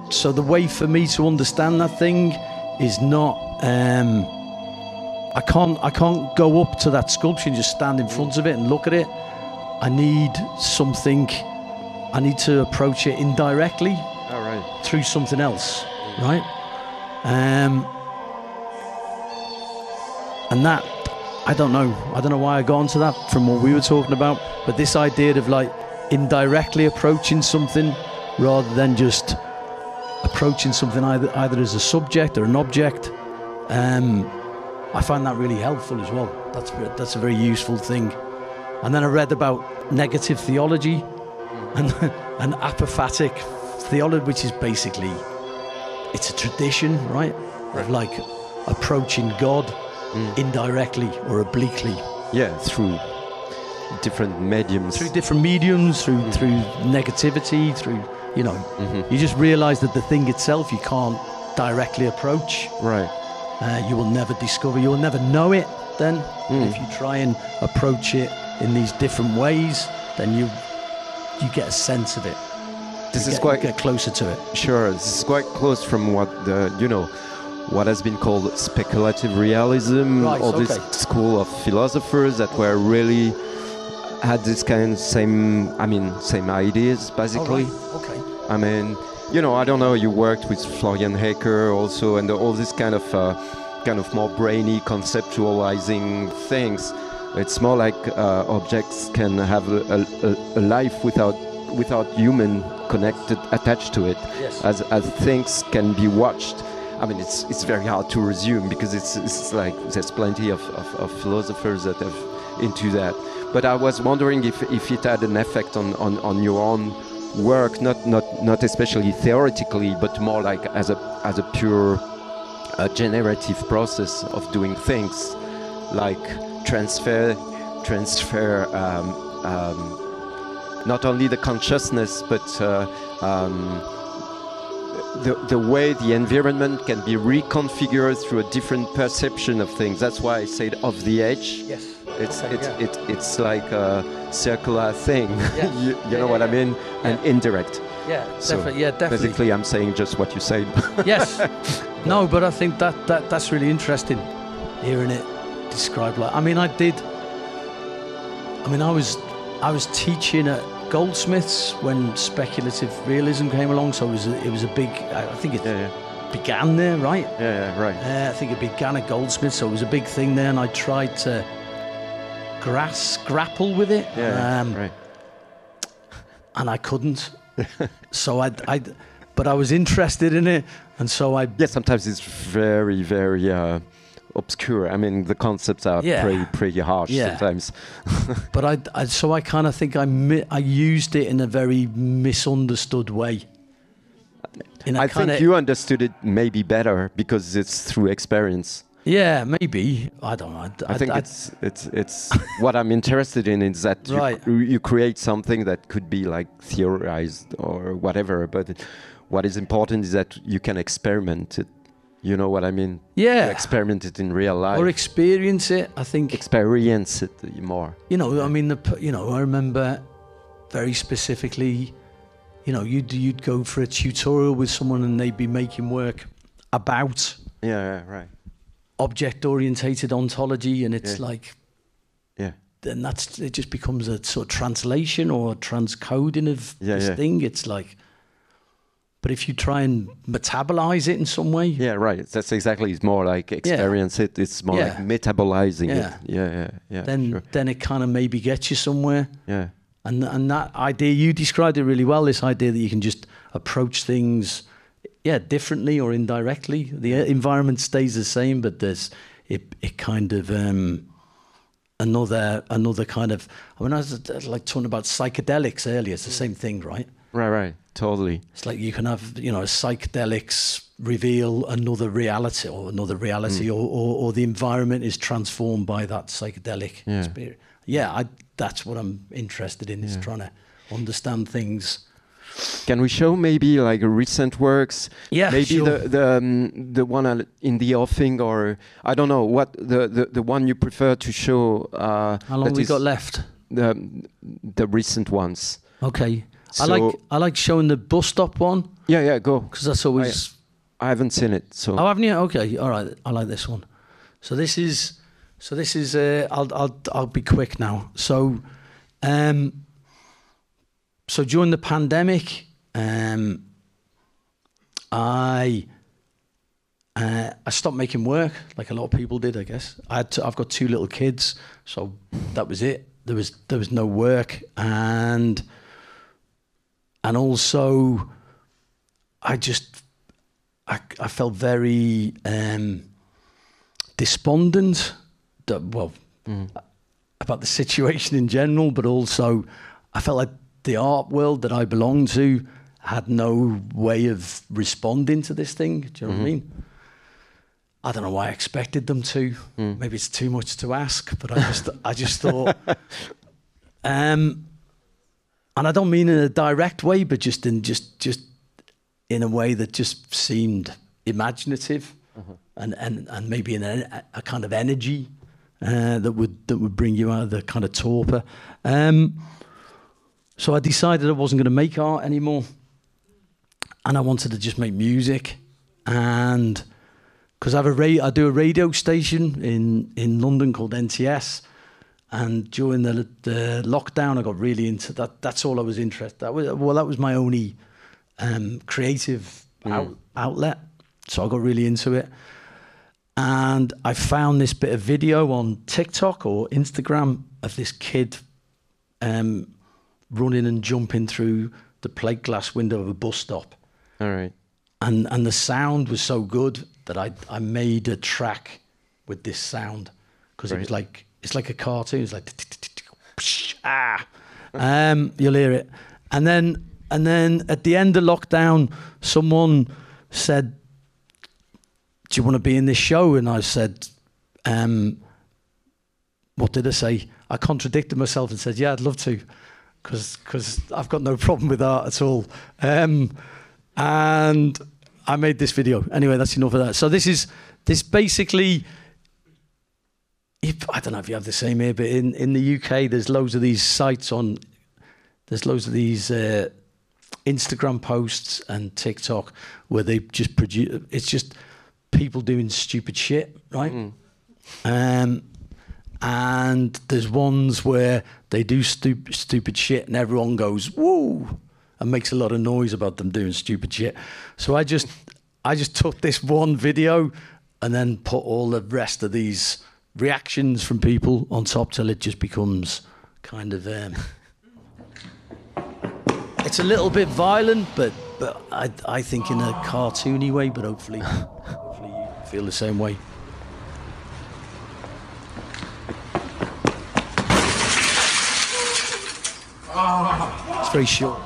so the way for me to understand that thing is not. I can't go up to that sculpture and just stand in front of it and look at it. I need something. I need to approach it indirectly through something else, right? And that, I don't know why I got onto that from what we were talking about, but this idea of like indirectly approaching something rather than just approaching something either as a subject or an object, I find that really helpful as well. That's a very useful thing. And then I read about negative theology and apophatic theology, which is basically, it's a tradition, right? Of like approaching God indirectly or obliquely. Yeah, through different mediums. Through different mediums, through negativity, through, you know, you just realise that the thing itself you can't directly approach. Right. You will never discover, you will never know it then. If you try and approach it in these different ways, then you get a sense of it. Get closer to it. Sure, this is quite close from what what has been called speculative realism, this school of philosophers that were really had this kind of same ideas basically. Okay. I mean, I don't know. You worked with Florian Hecker also, and all this kind of more brainy conceptualizing things. It's more like objects can have a life without human attached to it. Yes. As things can be watched. I mean, it's very hard to resume because it's like there's plenty of philosophers that have into that. But I was wondering if it had an effect on your own work, not especially theoretically, but more like as a pure generative process of doing things, like transfer not only the consciousness, but the way the environment can be reconfigured through a different perception of things. That's why I said of the edge. Yes. It's like a circular thing. Yeah. you know what I mean? And indirect. Yeah, So definitely. Basically, I'm saying just what you said. Yes. No, but I think that's really interesting, hearing it described like. I was teaching at Goldsmiths when speculative realism came along, so it was a big. I think it began there, right? Yeah, right. I think it began at Goldsmiths, so it was a big thing there, and I tried to grapple with it. Right. And I couldn't. So but I was interested in it, and so I. Yeah, sometimes it's very, very obscure. I mean, the concepts are pretty harsh sometimes. But I kind of think I used it in a very misunderstood way. I think you understood it maybe better because it's through experience. Yeah, maybe. I don't know. I think it's what I'm interested in is that you create something that could be like theorized or whatever, but what is important is that you can experiment it. You know what I mean? Yeah. You experiment it in real life. Or experience it, I think. Experience it more. I mean, I remember very specifically, you'd go for a tutorial with someone and they'd be making work about right. object-orientated ontology, and it's like, then it just becomes a sort of translation or transcoding of this thing. It's like, but if you try and metabolize it in some way, that's exactly. It's more like experience it. It's more like metabolizing it. Then it kind of maybe gets you somewhere. Yeah. And that idea, you described it really well. This idea that you can just approach things differently or indirectly. The environment stays the same, but there's it kind of another kind of. I mean, I was like talking about psychedelics earlier. It's the same thing, right? Right, totally. It's like you can have, psychedelics reveal another reality, or the environment is transformed by that psychedelic experience. Yeah, that's what I'm interested in, is trying to understand things. Can we show maybe like recent works? Yeah, maybe sure. the one in the offing, or I don't know what the one you prefer to show. How long we got left? The recent ones. Okay. So I like showing the bus stop one. Yeah, go. Because that's always. I haven't seen it. So. Oh, haven't you? Okay, all right. I like this one. So this is. I'll be quick now. So, so during the pandemic, I stopped making work, like a lot of people did, I guess. I've got 2 little kids, so that was it. There was no work, and also I felt very despondent. About the situation in general, but also I felt like the art world that I belonged to had no way of responding to this thing. Do you know what I mean? I don't know why I expected them to. Maybe it's too much to ask, but I just thought, and I don't mean in a direct way, but just in a way that just seemed imaginative, and maybe in a kind of energy. That would bring you out of the kind of torpor. So I decided I wasn't going to make art anymore, and I wanted to just make music. And because I do a radio station in London called NTS, and during the lockdown I got really into that. That's all I was interested. That was my only creative outlet. So I got really into it. And I found this bit of video on TikTok or Instagram of this kid running and jumping through the plate glass window of a bus stop. All right. And the sound was so good that I made a track with this sound, because it was like, it's like a cartoon. It's like you'll hear it. And then at the end of lockdown, someone said, "Do you want to be in this show?" And I said, what did I say? I contradicted myself and said, "Yeah, I'd love to, because I've got no problem with art at all." And I made this video. Anyway, that's enough of that. So this basically, I don't know if you have the same here, but in the UK, there's loads of these sites there's loads of these Instagram posts and TikTok where they just produce, it's just people doing stupid shit, right? And there's ones where they do stupid shit and everyone goes, "Woo!" and makes a lot of noise about them doing stupid shit. So I just took this one video and then put all the rest of these reactions from people on top till it just becomes kind of it's a little bit violent, but I think in a cartoony way, but hopefully you feel the same way. It's very short.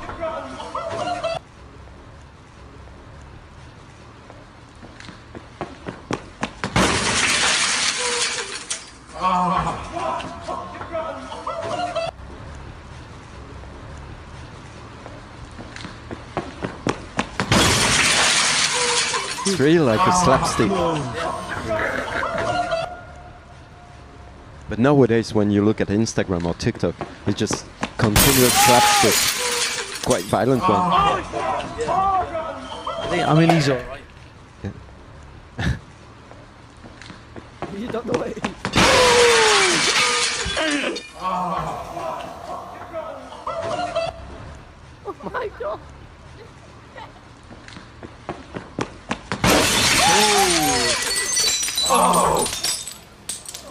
It's really like a slapstick. But nowadays, when you look at Instagram or TikTok, it's just continuous slapstick. Quite violent one. I mean, he's alright. Yeah. You don't know what it is. Oh my god. Oh.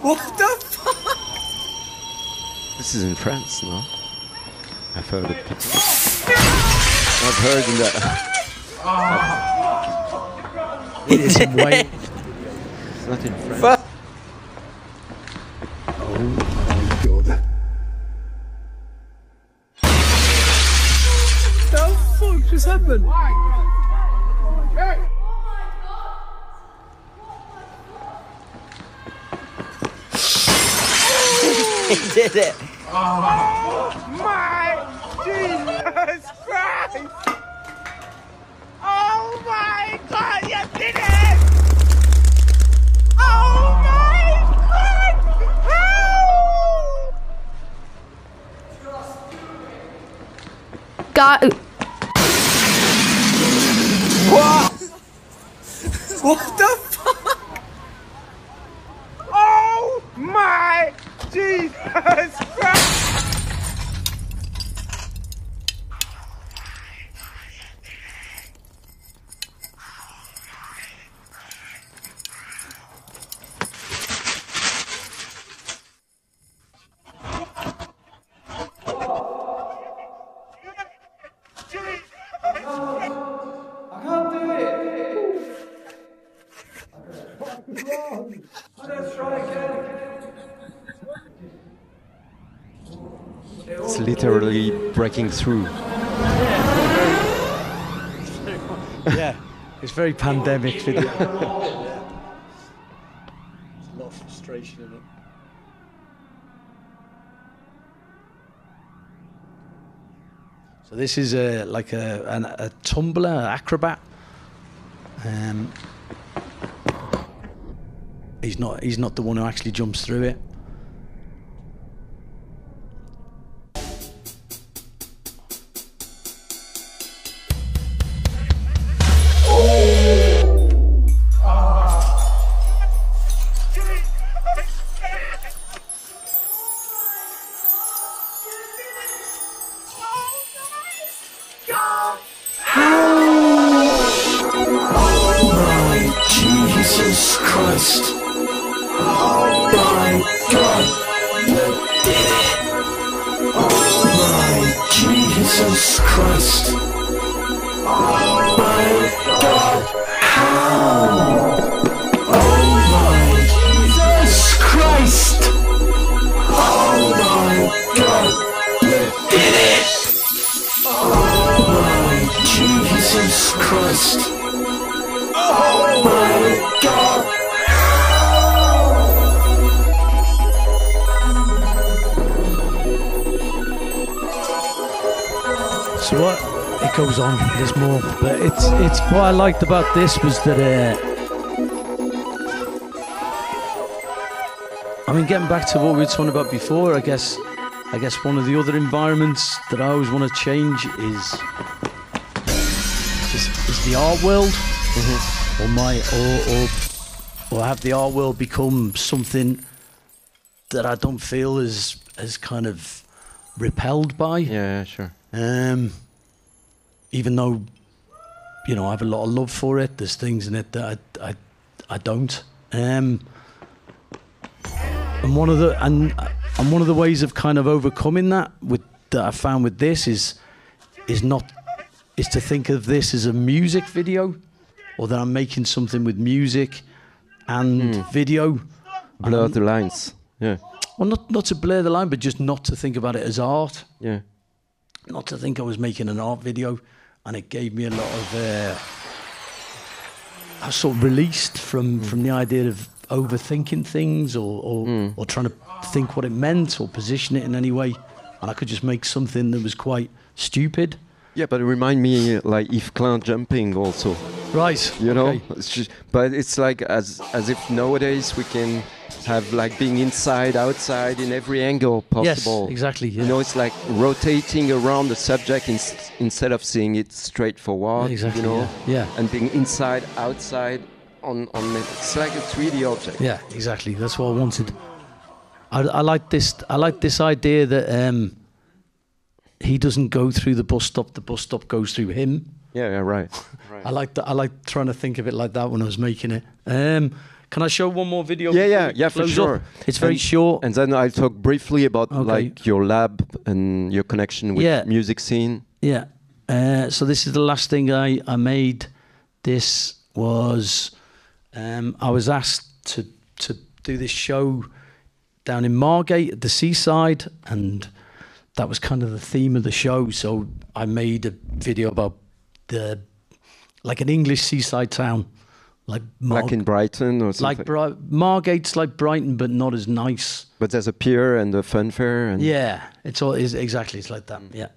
What the fuck? This is in France, no? I've heard it. I've heard in that. It is in Wales. It's not in French. The fuck just happened? He did it. Oh my Jesus Christ! Oh my God, you did it! Oh my God! God. What? What the fuck? Oh my Jesus Christ! It's literally breaking through. Yeah, it's very pandemic video. There's a lot of frustration in it. So this is like a tumbler, acrobat. He's not the one who actually jumps through it. Jesus Christ. Oh my God, you did it. Oh my Jesus Christ. Oh my God, how? Oh my Jesus Christ. Oh my God, you did it. Oh my Jesus Christ. Oh my God! So what? It goes on. There's more, but it's what I liked about this was that. I mean, getting back to what we were talking about before, I guess one of the other environments that I always want to change is the art world. Mm-hmm. or have the art world become something that I don't feel as kind of repelled by. Yeah, sure. Even though, you know, I have a lot of love for it, there's things in it that I don't. And one of the ways of kind of overcoming that that I found with this is to think of this as a music video, or that I'm making something with music and video. Blur the lines. Yeah. Well, not to blur the line, but just not to think about it as art. Yeah. Not to think I was making an art video, and it gave me a lot of. I was sort of released from the idea of overthinking things or trying to think what it meant or position it in any way, and I could just make something that was quite stupid. Yeah, but it reminded me like Yves Klein jumping also. Right. You know, it's just, but it's like as if nowadays we can have like being inside, outside, in every angle possible. Yes, exactly. Yeah. You know, it's like rotating around the subject instead of seeing it straight forward. Exactly. You know, yeah. And being inside, outside, on it. It's like a 3D object. Yeah, exactly. That's what I wanted. I like this. I like this idea that he doesn't go through the bus stop. The bus stop goes through him. Yeah, right. I like that. I like trying to think of it like that when I was making it. Can I show one more video? Yeah, for sure. Up? It's very short. And then I'll talk briefly about like your lab and your connection with music scene. Yeah. So this is the last thing I made. This was I was asked to do this show down in Margate at the seaside, and that was kind of the theme of the show. So I made a video about like an English seaside town, like in Brighton or something. Like Margate's like Brighton, but not as nice. But there's a pier and a fun fair. And yeah, it's exactly, it's like that. Yeah.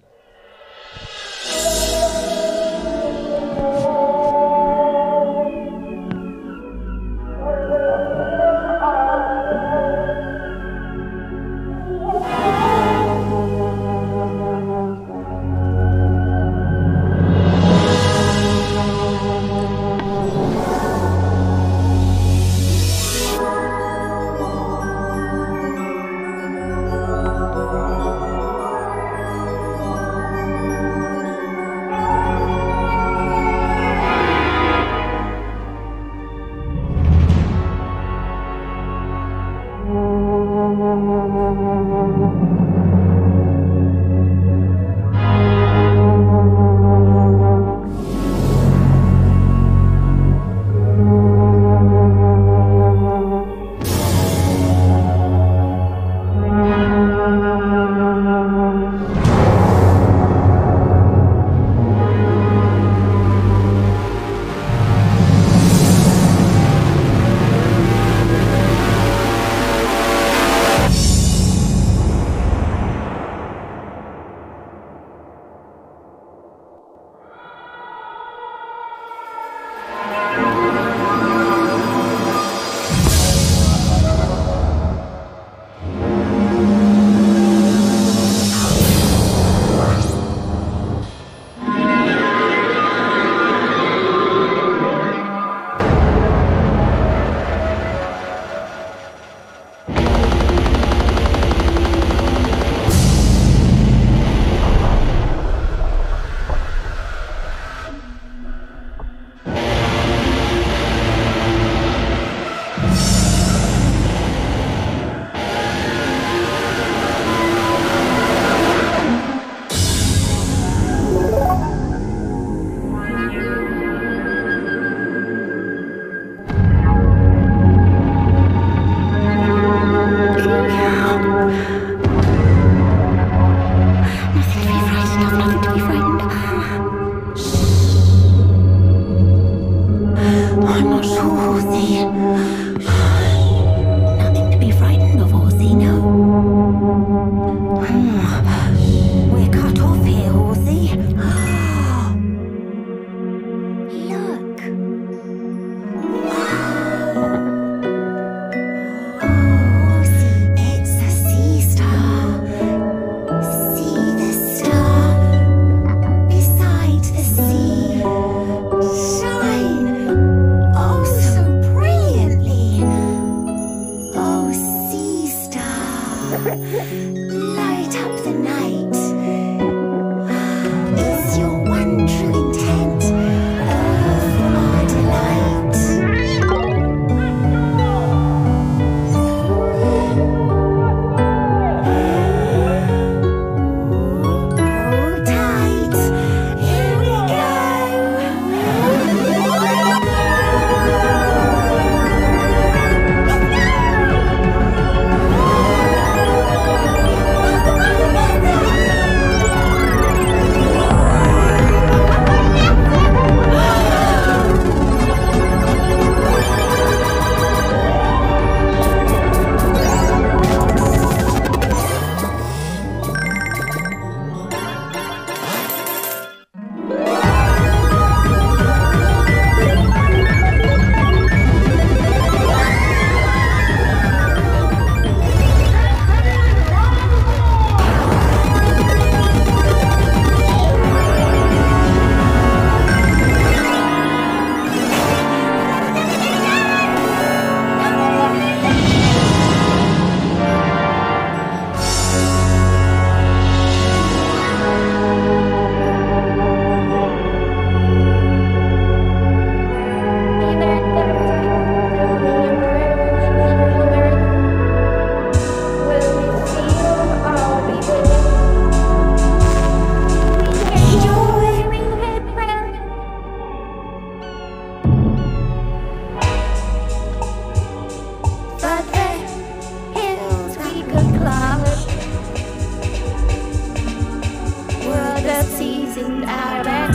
is in Arabic.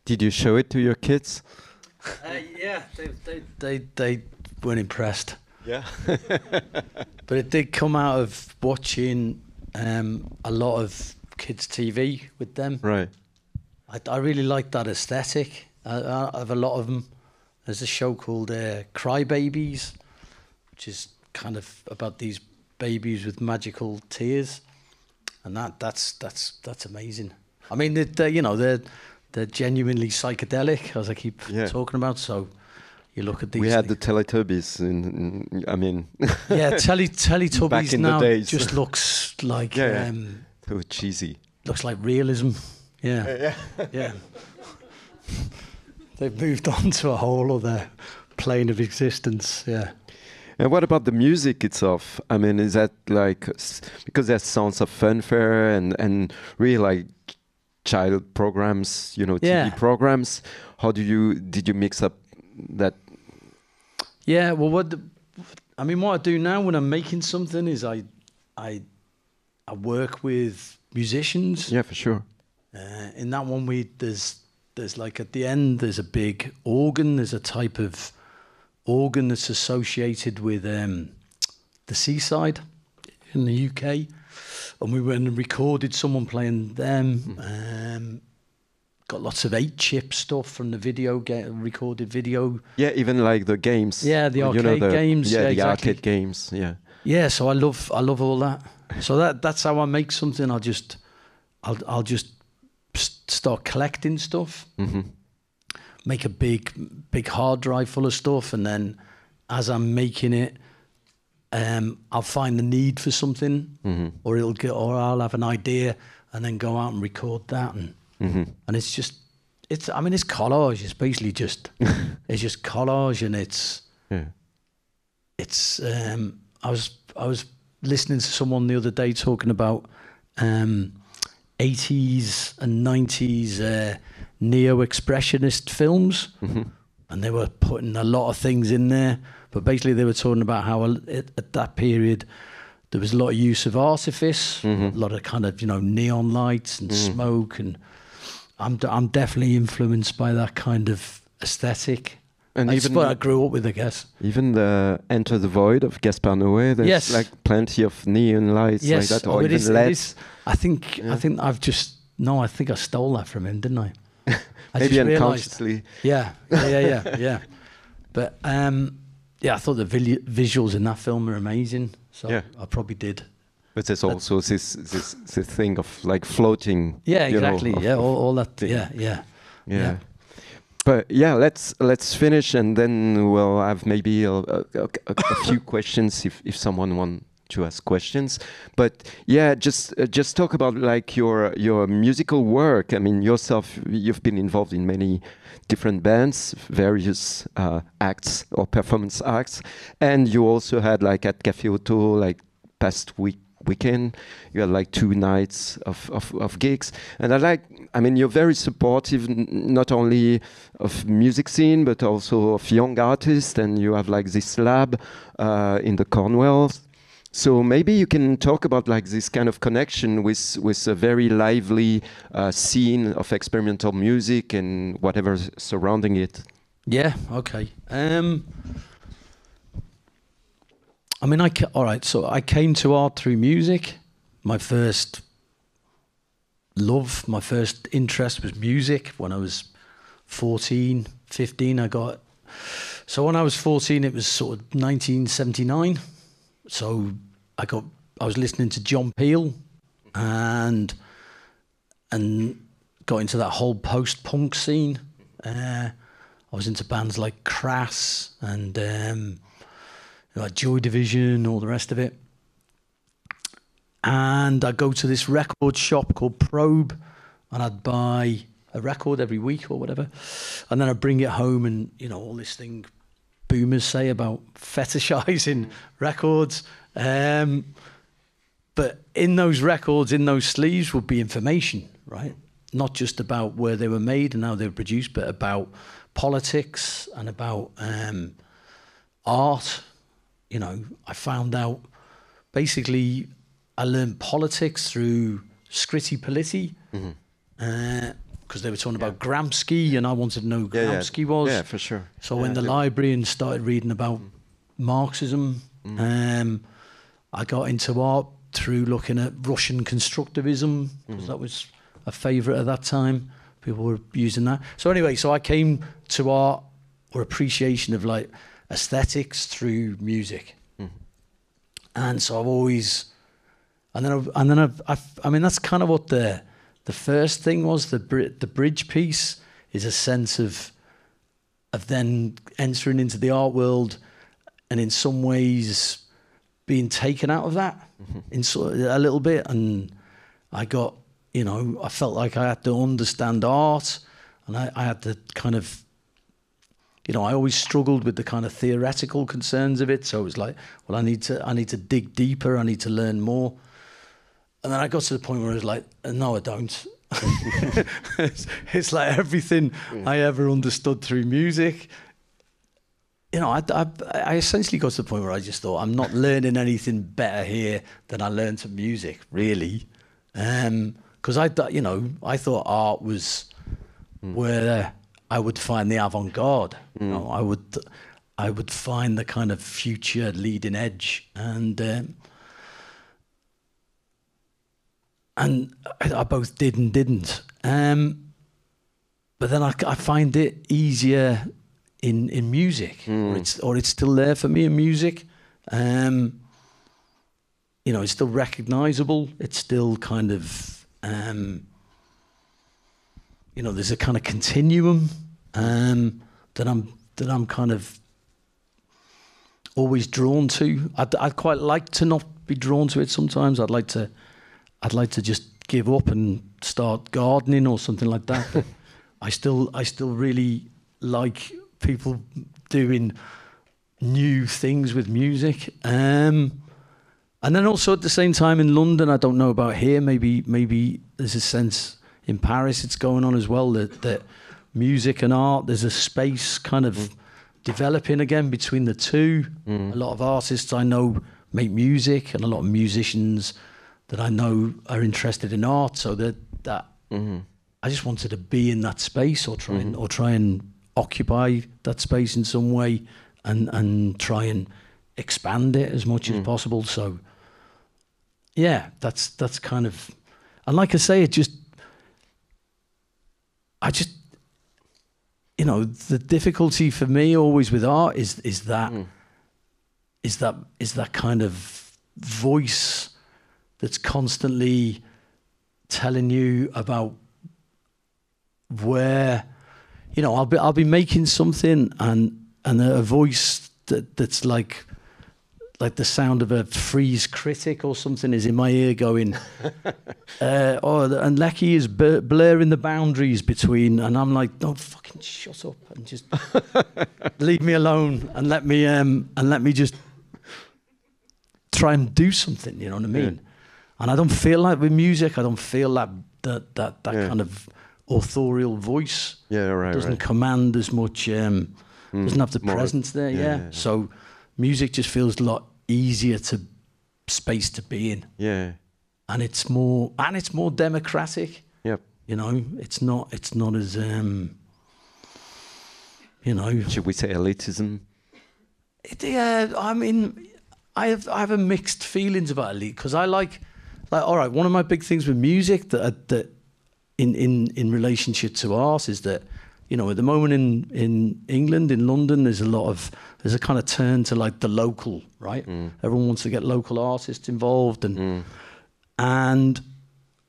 Did you show it to your kids? Yeah, they weren't impressed. Yeah. But it did come out of watching a lot of kids' TV with them. Right. I really like that aesthetic. I have a lot of them. There's a show called Cry Babies, which is kind of about these babies with magical tears, and that's amazing. I mean, they're genuinely psychedelic, as I keep talking about. So you look at these. We had the Teletubbies, I mean. Yeah, Teletubbies back in now the days. just looks like so cheesy. Looks like realism. Yeah. They've moved on to a whole other plane of existence. Yeah. And what about the music itself? I mean, is that like, because there's sounds of fanfare and really like child programs, TV programs. How did you mix up that? Yeah, well, what I do now when I'm making something is I work with musicians. Yeah, for sure. In that one, there's like at the end there's a big organ. There's a type of organ that's associated with the seaside in the UK. And we went and recorded someone playing them. Got lots of 8-chip stuff from the recorded video. Yeah, even like the games. Yeah, the arcade games. Yeah, the exactly. arcade games. Yeah. Yeah, so I love all that. So that's how I make something. I'll just start collecting stuff. Mm-hmm. Make a big hard drive full of stuff, and then as I'm making it, I'll find the need for something, or I'll have an idea, and then go out and record that, and it's collage. It's basically just it's just collage, and it's I was listening to someone the other day talking about 80s and 90s neo-expressionist films, and they were putting a lot of things in there. But basically, they were talking about how at that period there was a lot of use of artifice, a lot of kind of neon lights and smoke, and I'm definitely influenced by that kind of aesthetic. And that's what I grew up with, I guess. Even the Enter the Void of Gaspar Noé, there's like plenty of neon lights like that, or even LEDs. I think I I stole that from him, didn't I? Maybe unconsciously. Yeah. But I thought the visuals in that film are amazing. So I probably did. But there's also this thing of like floating. Yeah, exactly. All that. Yeah. But let's finish, and then we'll have maybe a few questions if someone wants to ask questions. But just talk about like your musical work. I mean, yourself, you've been involved in many different bands, various acts or performance acts, and you also had like at Café Autour, like past weekend, you had like 2 nights of gigs, and you're very supportive, not only of music scene but also of young artists, and you have like this lab in the Cornwall. So maybe you can talk about like this kind of connection with a very lively scene of experimental music and whatever surrounding it. Yeah. Okay. All right. So I came to art through music. My first interest was music when I was 14, 15. So when I was 14, it was sort of 1979. So I was listening to John Peel and got into that whole post-punk scene. I was into bands like Crass and like Joy Division, all the rest of it. And I'd go to this record shop called Probe, and I'd buy a record every week or whatever, and then I bring it home, and you know all this thing boomers say about fetishizing records. But in those records, in those sleeves, would be information, right? Not just about where they were made and how they were produced, but about politics and about art. You know, I found out, basically, I learned politics through Scritti Politti, because they were talking about Gramsci, and I wanted to know who Gramsci was. Yeah, for sure. So I went to the library and started reading about Marxism. I got into art through looking at Russian constructivism, because that was a favourite at that time. People were using that. So anyway, so I came to art or appreciation of like aesthetics through music. And so I've always, and then I mean, that's kind of what the first thing was. The bridge piece is a sense of then entering into the art world, and in some ways being taken out of that in a little bit. And I got, you know, I felt like I had to understand art, and I had to kind of, you know, I always struggled with the kind of theoretical concerns of it. So it was like, well, I need to dig deeper. I need to learn more. And then I got to the point where I was like, no, I don't. It's like everything I ever understood through music. You know, I essentially got to the point where I just thought, I'm not learning anything better here than I learned from music, really. Because I thought art was where I would find the avant-garde. You know, I would find the kind of future leading edge, and I both did and didn't. But then I find it easier in music, or it's still there for me in music. You know, it's still recognizable. It's still kind of, you know, there's a kind of continuum that I'm kind of always drawn to. I'd quite like to not be drawn to it sometimes. I'd like to just give up and start gardening or something like that. But I still really like people doing new things with music. And then also at the same time in London, I don't know about here, maybe there's a sense in Paris it's going on as well, that music and art, there's a space kind of developing again between the two. A lot of artists I know make music, and a lot of musicians that I know are interested in art. So that I just wanted to be in that space, or try and occupy that space in some way, and try and expand it as much as possible. So yeah, that's kind of, and like I say, I just, you know, the difficulty for me always with art is that kind of voice that's constantly telling you about where, you know, I'll be making something, and a voice that's like the sound of a freeze critic or something is in my ear going, and Leckey is blurring the boundaries between, and I'm like, no, fucking shut up and just leave me alone and let me just try and do something, you know what I mean? And I don't feel like with music, I don't feel that kind of authorial voice. Doesn't command as much, doesn't have the presence there. So music just feels a lot easier space to be in. And it's more democratic. You know, it's not as you know, should we say elitism? I mean, I have a mixed feelings about elite, because I like all right, one of my big things with music that in relationship to art is that, you know, at the moment in England, in London, there's a kind of turn to like the local, right? Everyone wants to get local artists involved,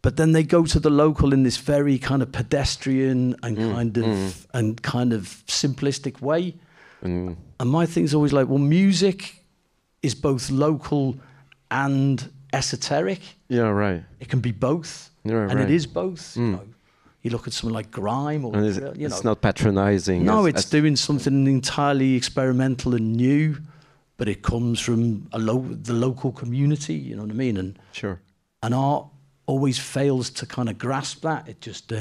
but then they go to the local in this very kind of pedestrian and kind of simplistic way. And my thing's always like, well, music is both local and esoteric. It can be both, and it is both. you look at something like grime, or And it's not patronizing. No, it's doing something entirely experimental and new, but it comes from the local community. You know what I mean? And sure. And art always fails to kind of grasp that. It just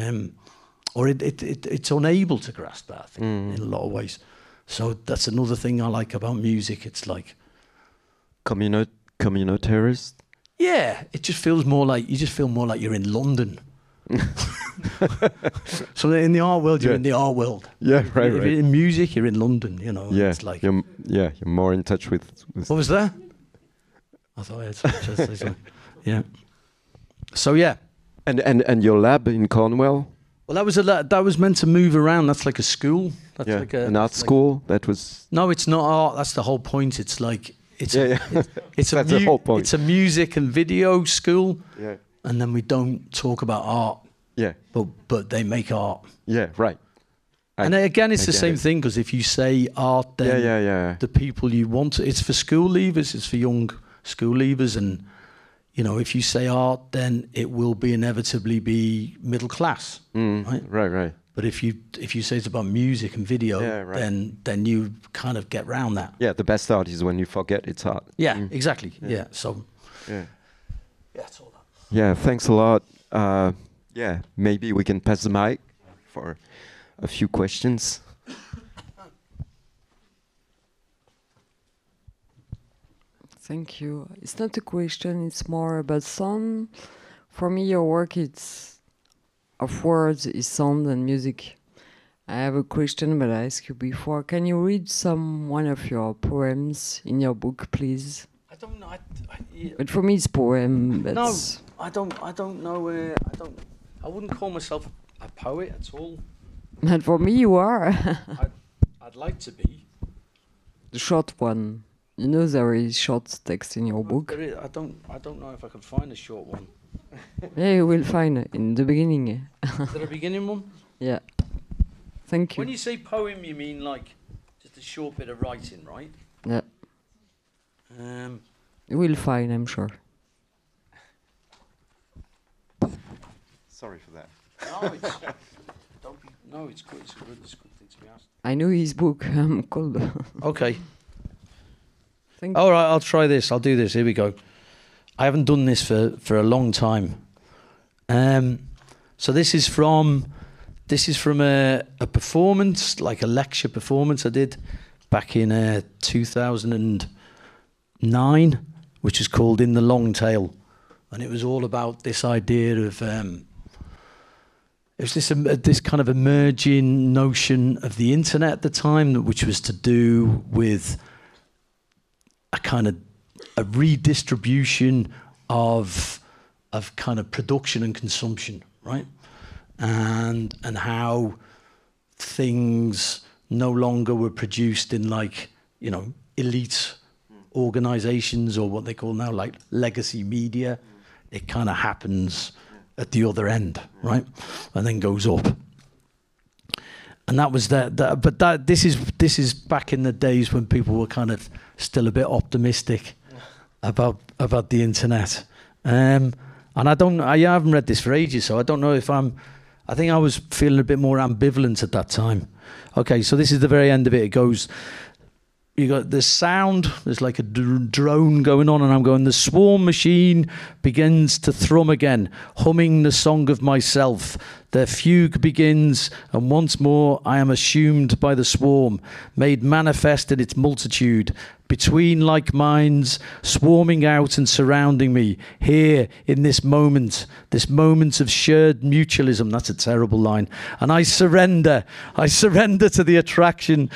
or it's unable to grasp that, I think, in a lot of ways. So that's another thing I like about music. It's like communitarist. Yeah, it just feels more like you're in London. So in the art world, you're in the art world. Yeah, right. If you're in music, you're in London. You know. Yeah, it's like you're more in touch with. What was that? I thought I had something. Yeah. So yeah. And your lab in Cornwall. Well, that was meant to move around. That's like a school. That's like an art school. That was. No, it's not art. That's the whole point. It's like it's that's the whole point. It's a music and video school. Yeah. And then we don't talk about art. Yeah. But they make art. Yeah. Right. And again, it's the same thing, because if you say art, then the people you want to, it's for school leavers. It's for young school leavers, and you know, if you say art, then it will be inevitably be middle class, right? Right. But if you say it's about music and video, then you kind of get round that. Yeah, the best art is when you forget it's art. Yeah, exactly. Yeah. So. Yeah. Yeah, it's all that. Yeah, thanks a lot. Maybe we can pass the mic for a few questions. Thank you. It's not a question, it's more about sound. For me, your work of words is sound and music. I have a question, but I asked you before. Can you read one of your poems in your book, please? I don't know. But for me, it's poem. No, I don't know. I wouldn't call myself a poet at all. But for me, you are. I'd like to be. The short one. You know there is short text in your book. I don't know if I could find a short one. Yeah, you will find it in the beginning. Is there a beginning one? Yeah. Thank you. When you say poem, you mean like just a short bit of writing, right? Yeah. You will find, I'm sure. Sorry for that. No, it's good. It's a good thing to be asked. I know his book. I'm cold. Okay. Thank you. All right, I'll try this. I'll do this. Here we go. I haven't done this for a long time. So this is from a performance, like a lecture performance I did back in 2009, which is called In the Long Tail, and it was all about this idea of it was this kind of emerging notion of the internet at the time, which was to do with a redistribution of kind of production and consumption, right? And how things no longer were produced in, like, you know, elite organizations, or what they call now like legacy media. It kind of happens at the other end, right? And then goes up. And that was this is back in the days when people were kind of still a bit optimistic about the internet. And I haven't read this for ages, so I don't know if I think I was feeling a bit more ambivalent at that time. Okay, so this is the very end of it. It goes, you got the sound, there's like a drone going on, and I'm going, the swarm machine begins to thrum again, humming the song of myself. Their fugue begins, and once more I am assumed by the swarm, made manifest in its multitude, between like minds, swarming out and surrounding me, here in this moment of shared mutualism. That's a terrible line. And I surrender to the attraction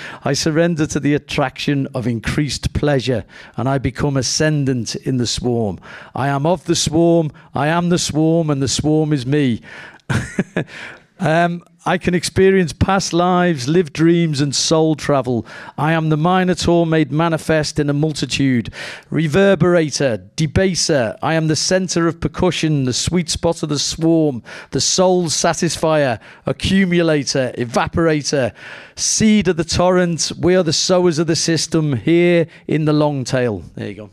of increased pleasure, and I become ascendant in the swarm. I am of the swarm, I am the swarm, and the swarm is me. I can experience past lives, live dreams, and soul travel. I am the Minotaur made manifest in a multitude. Reverberator, debaser. I am the center of percussion, the sweet spot of the swarm, the soul satisfier, accumulator, evaporator, seed of the torrent. We are the sowers of the system here in the long tail. There you go.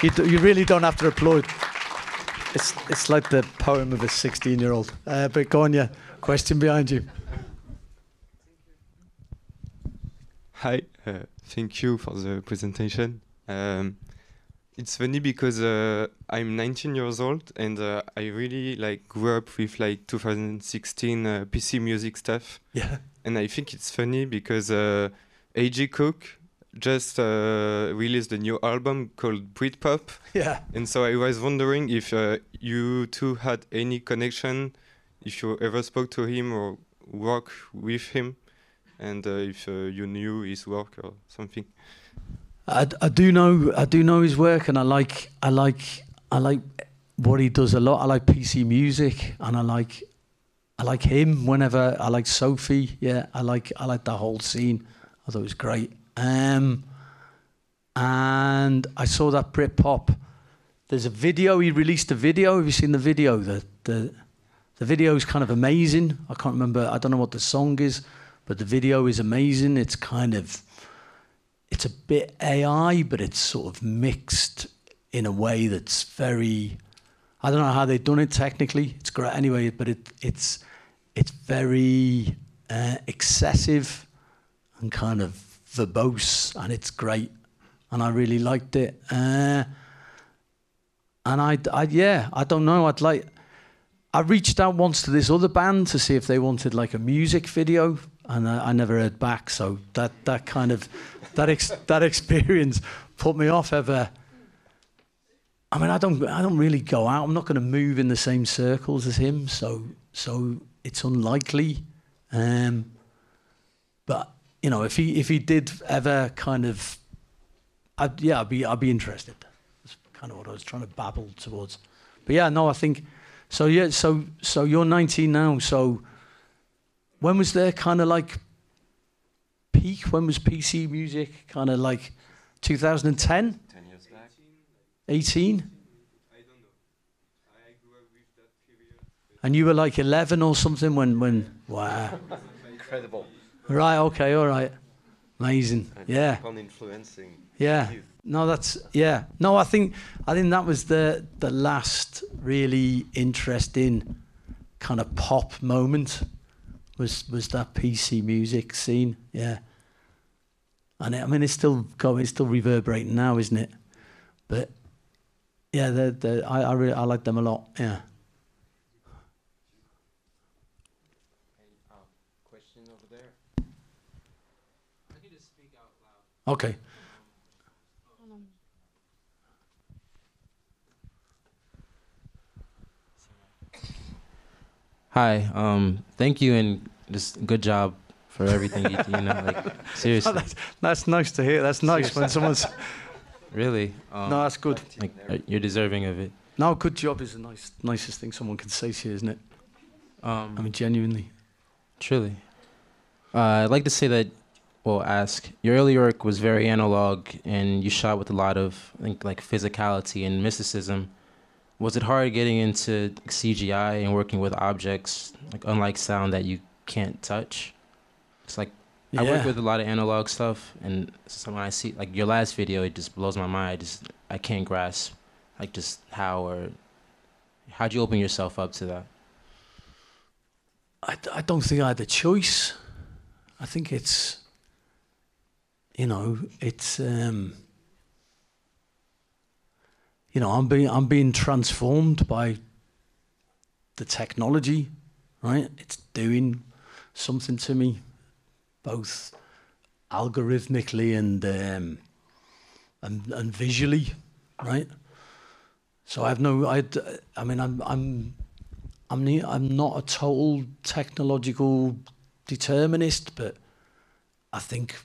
You really don't have to applaud. it's like the poem of a 16-year-old. But go on, yeah. Question behind you. Hi, thank you for the presentation. It's funny because I'm 19 years old and I really grew up with 2016 PC music stuff. Yeah. And I think it's funny because A.G. Cook just released a new album called Britpop. Yeah. And so I was wondering if you two had any connection, if you ever spoke to him or work with him, and if you knew his work or something. I do know his work, and I like what he does a lot. I like PC music, and I like him. Whenever I like Sophie, yeah, I like that whole scene. I thought it was great. And I saw that Britpop. There's a video. He released a video. Have you seen the video? The video is kind of amazing. I can't remember. I don't know what the song is, but the video is amazing. It's it's a bit AI, but it's sort of mixed in a way that's very, I don't know how they've done it technically. It's great anyway, but it's very excessive and kind of verbose, and it's great. And I really liked it. And I don't know. I reached out once to this other band to see if they wanted a music video, and I never heard back. So that kind of that experience put me off ever. I mean, I don't really go out. I'm not going to move in the same circles as him, so it's unlikely. But you know, if he did ever kind of, I'd be interested. That's kind of what I was trying to babble towards. But yeah, no, I think. So yeah, so you're 19 now. So when was there kind of peak? When was PC music kind of 2010? 10 years back. 18? I don't know. I grew up with that period. And you were 11 or something when wow. Incredible. Right, okay, all right. Amazing. And Yeah. keep on influencing. Yeah. youth. No, that's yeah. No, I think that was the last really interesting kind of pop moment was that PC music scene. Yeah. And it's still going, it's still reverberating now, isn't it? But yeah, I like them a lot. Yeah. Question over there. I can just speak out loud. Okay. Hi. Thank you, and just good job for everything you do. Seriously. Oh, that's nice to hear. That's nice when someone's. Really. No, that's good. You're deserving of it. No, good job is the nicest thing someone can say to you, isn't it? I mean, genuinely. Truly. I'd like to say that, ask. Your early work was very analog, and you shot with a lot of, I think, physicality and mysticism. Was it hard getting into CGI and working with objects, unlike sound that you can't touch? It's I work with a lot of analog stuff, and so when I see your last video, it just blows my mind. I can't grasp just how'd you open yourself up to that? I don't think I had a choice. I think it's I'm being transformed by the technology, right? It's doing something to me, both algorithmically and visually, right? So I'm not a total technological determinist, but I think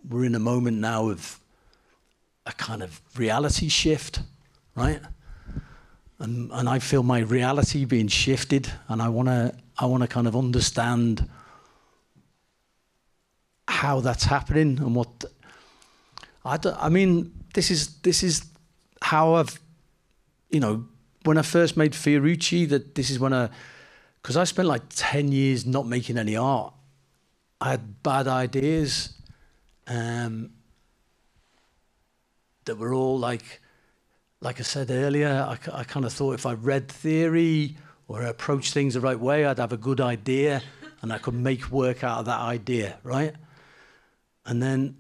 we're in a moment now of a kind of reality shift, right? And I feel my reality being shifted, and I wanna kind of understand how that's happening and what. This is how I've, when I first made Fiorucci, this is when because I spent 10 years not making any art. I had bad ideas that were all like I said earlier, I kind of thought if I read theory or approached things the right way, I'd have a good idea and I could make work out of that idea, right? And then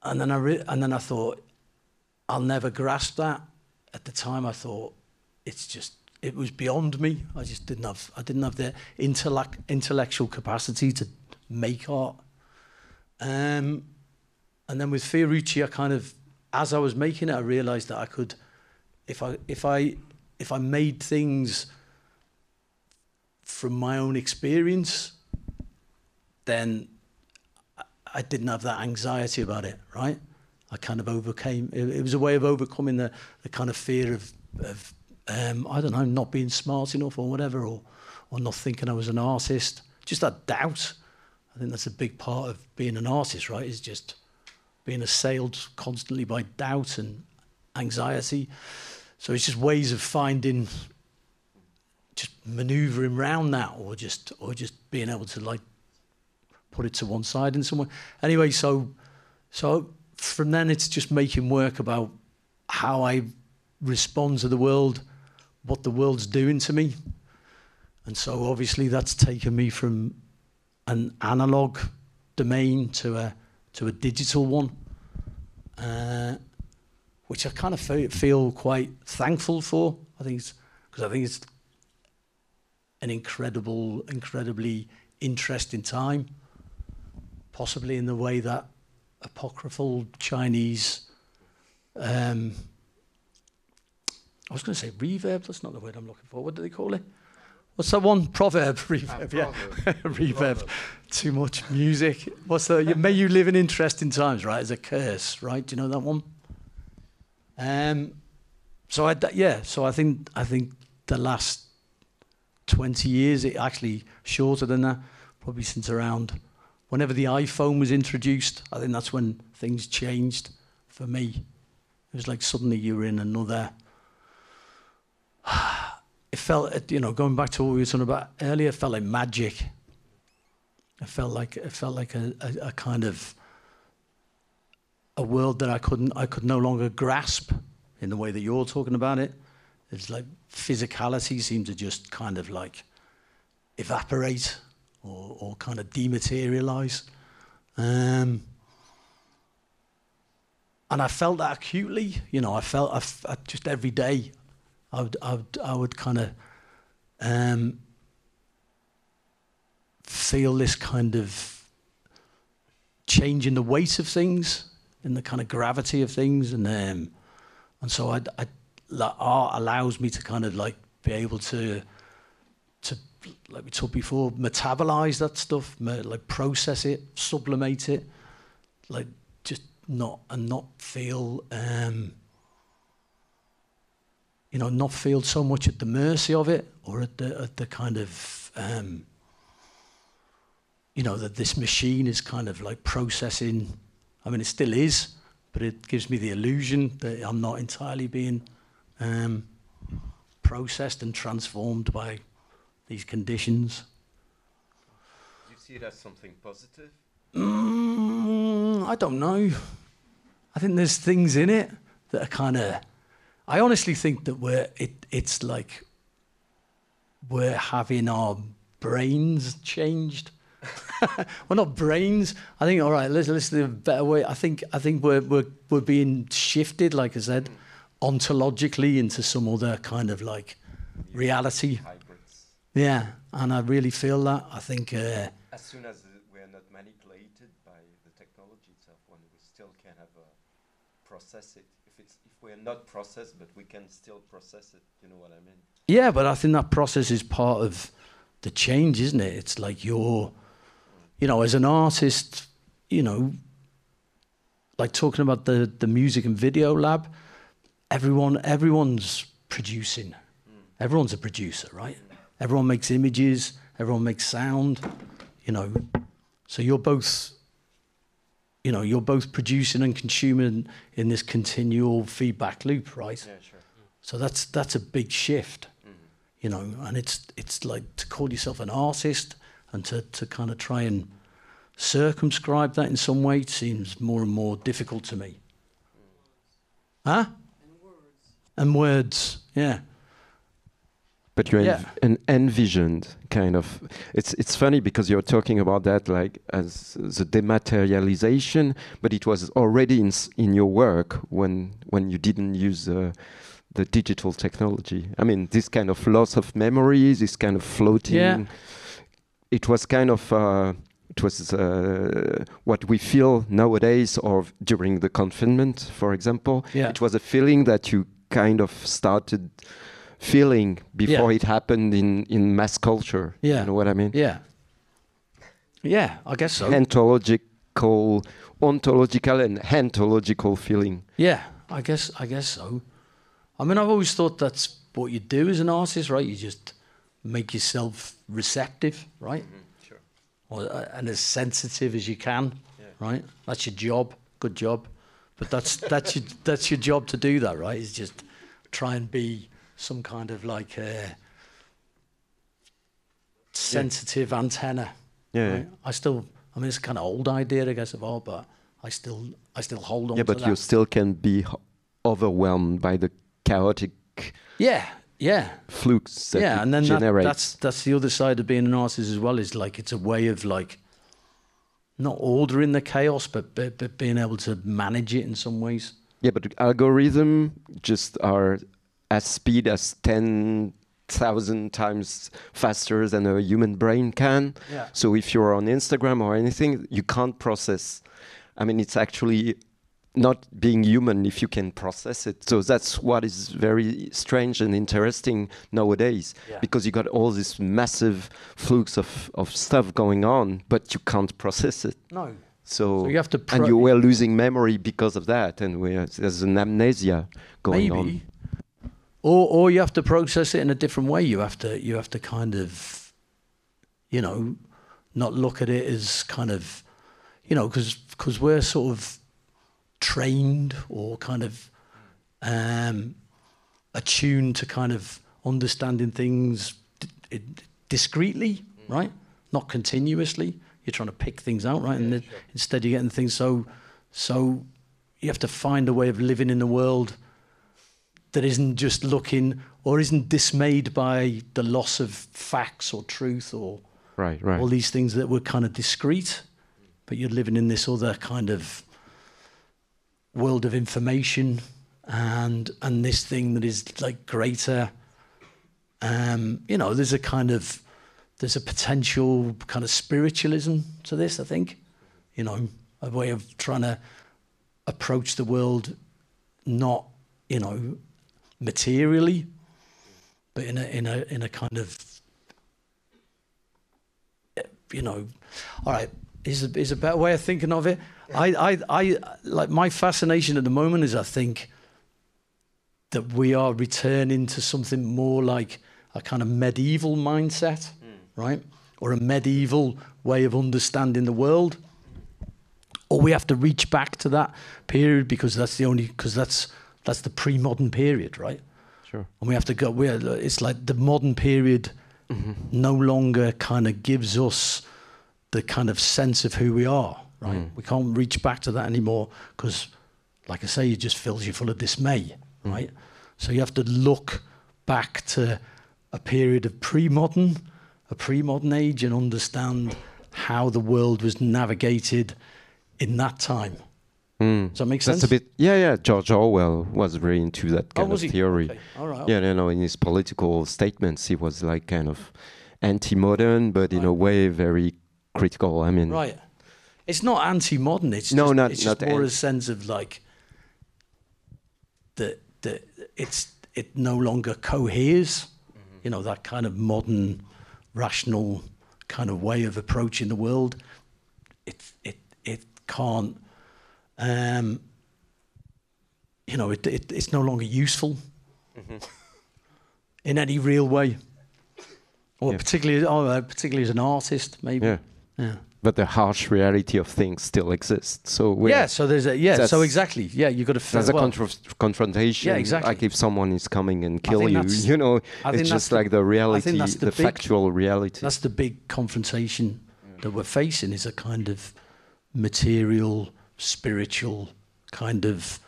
I thought, I'll never grasp that. At the time, I thought it was beyond me. I didn't have the intellectual capacity to make art. And then with Fiorucci, I kind of, as I was making it, I realised that I could, if I made things from my own experience, then I didn't have that anxiety about it, right? I kind of overcame. It was a way of overcoming the kind of fear of I don't know, not being smart enough or whatever, or not thinking I was an artist. Just that doubt. I think that's a big part of being an artist, right? Is just being assailed constantly by doubt and anxiety. So it's just ways of finding, just manoeuvring around that, or just being able to like put it to one side in some way. Anyway, so from then it's just making work about how I respond to the world, what the world's doing to me. And so obviously that's taken me from an analog domain to a digital one, which I kind of feel quite thankful for. I think it's an incredibly interesting time, possibly in the way that apocryphal Chinese, I was going to say reverb, that's not the word I'm looking for. What do they call it? What's that one? Proverb, reverb, yeah. Reverb, too much music. What's the, may you live in interesting times, right? As a curse, right? Do you know that one? So I think the last 20 years, it actually shorter than that, probably since around whenever the iPhone was introduced. I think that's when things changed for me. It was like suddenly you were in another. It felt, going back to what we were talking about earlier, it felt like magic. It felt like a kind of a world that I could no longer grasp in the way that you're talking about it. It's like physicality seemed to just kind of like evaporate or kind of dematerialize. And I felt that acutely. I just every day I would kind of feel this kind of change in the weight of things, in the kind of gravity of things, and so art allows me to kind of like be able to like we talked before, metabolize that stuff, like process it, sublimate it, like just not feel not feel so much at the mercy of it, or at the kind of that this machine is kind of like processing. I mean, it still is, but it gives me the illusion that I'm not entirely being processed and transformed by these conditions. Do you see it as something positive? I don't know. I think there's things in it that are kind of. I honestly think that it's like we're having our brains changed. Well, not brains. I think, all right, let's do a better way. I think we're being shifted, like I said, ontologically into some other kind of like reality. Hybrids. Yeah, and I really feel that. I think as soon as we're not manipulated by the technology itself, when we still can have process it. If we're not processed, but we can still process it. You know what I mean? Yeah, but I think that process is part of the change, isn't it? It's like you're, as an artist, like talking about the music and video lab, everyone's producing. Everyone's a producer, right? Everyone makes images, everyone makes sound, So you're both producing and consuming in this continual feedback loop, right? Yeah, sure. So that's a big shift, and it's like to call yourself an artist and to kind of try and circumscribe that in some way seems more and more difficult to me. Huh? and words. Yeah. But you have an envisioned kind of. It's funny because you're talking about that like as the dematerialization, but it was already in your work when you didn't use the digital technology. I mean, this kind of loss of memory, this kind of floating. Yeah. It was kind of. It was what we feel nowadays, or during the confinement, for example. Yeah. It was a feeling that you kind of started feeling before it happened in mass culture. Yeah. You know what I mean? Yeah. Yeah, I guess so. Ontological and hantological feeling. Yeah, I guess so. I mean, I've always thought that's what you do as an artist, right? You just make yourself receptive, right? Sure. And as sensitive as you can, right? That's your job. Good job. But that's your job to do that, right? Is just try and be some kind of like a sensitive antenna. Yeah. Right? I mean, it's a kind of old idea, I guess, of art, but I still hold on to but that. you still can be overwhelmed by the chaotic flux that and then generates. that's the other side of being an artist as well, is like it's a way of like not ordering the chaos, but being able to manage it in some ways. Yeah, but algorithms just are as speed as 10,000 times faster than a human brain can. Yeah. So if you're on Instagram or anything, you can't process. I mean, it's actually not being human if you can process it. So that's what is very strange and interesting nowadays, because you got all this massive flux of stuff going on, but you can't process it. No. So you have to and you were losing memory because of that, and there's an amnesia going on. Or you have to process it in a different way. You have to kind of, not look at it as kind of, because we're sort of trained or kind of attuned to kind of understanding things discreetly, right? Not continuously. You're trying to pick things out, right? And instead you're getting things so you have to find a way of living in the world that isn't just looking or isn't dismayed by the loss of facts or truth or right. all these things that were kind of discrete, but you're living in this other kind of world of information and this thing that is like greater. There's a potential kind of spiritualism to this, I think. A way of trying to approach the world not, materially, but in a kind of, all right, is a better way of thinking of it. I like my fascination at the moment is I think that we are returning to something more like a kind of medieval mindset, right? Or a medieval way of understanding the world. Or we have to reach back to that period because that's the pre-modern period, right? Sure. And we have to go, it's like the modern period no longer kind of gives us the kind of sense of who we are, right? We can't reach back to that anymore because, like I say, it just fills you full of dismay, right? So you have to look back to a period of pre-modern age and understand how the world was navigated in that time. Does that make sense? That's a bit, yeah. George Orwell was very into that kind of theory. Okay. All right. Yeah, in his political statements, he was like kind of anti-modern, but in a way very critical. I mean, right. It's not anti-modern. It's just more a sense of like that it no longer coheres. That kind of modern, rational kind of way of approaching the world. It can't. It's no longer useful in any real way, or particularly as an artist, maybe. Yeah. But the harsh reality of things still exists. So so there's so exactly. Yeah, you got to. There's a confrontation. Yeah, exactly. Like if someone is coming and kill you, it's just like the reality, the factual reality. That's the big confrontation that we're facing. Is a kind of material, spiritual kind of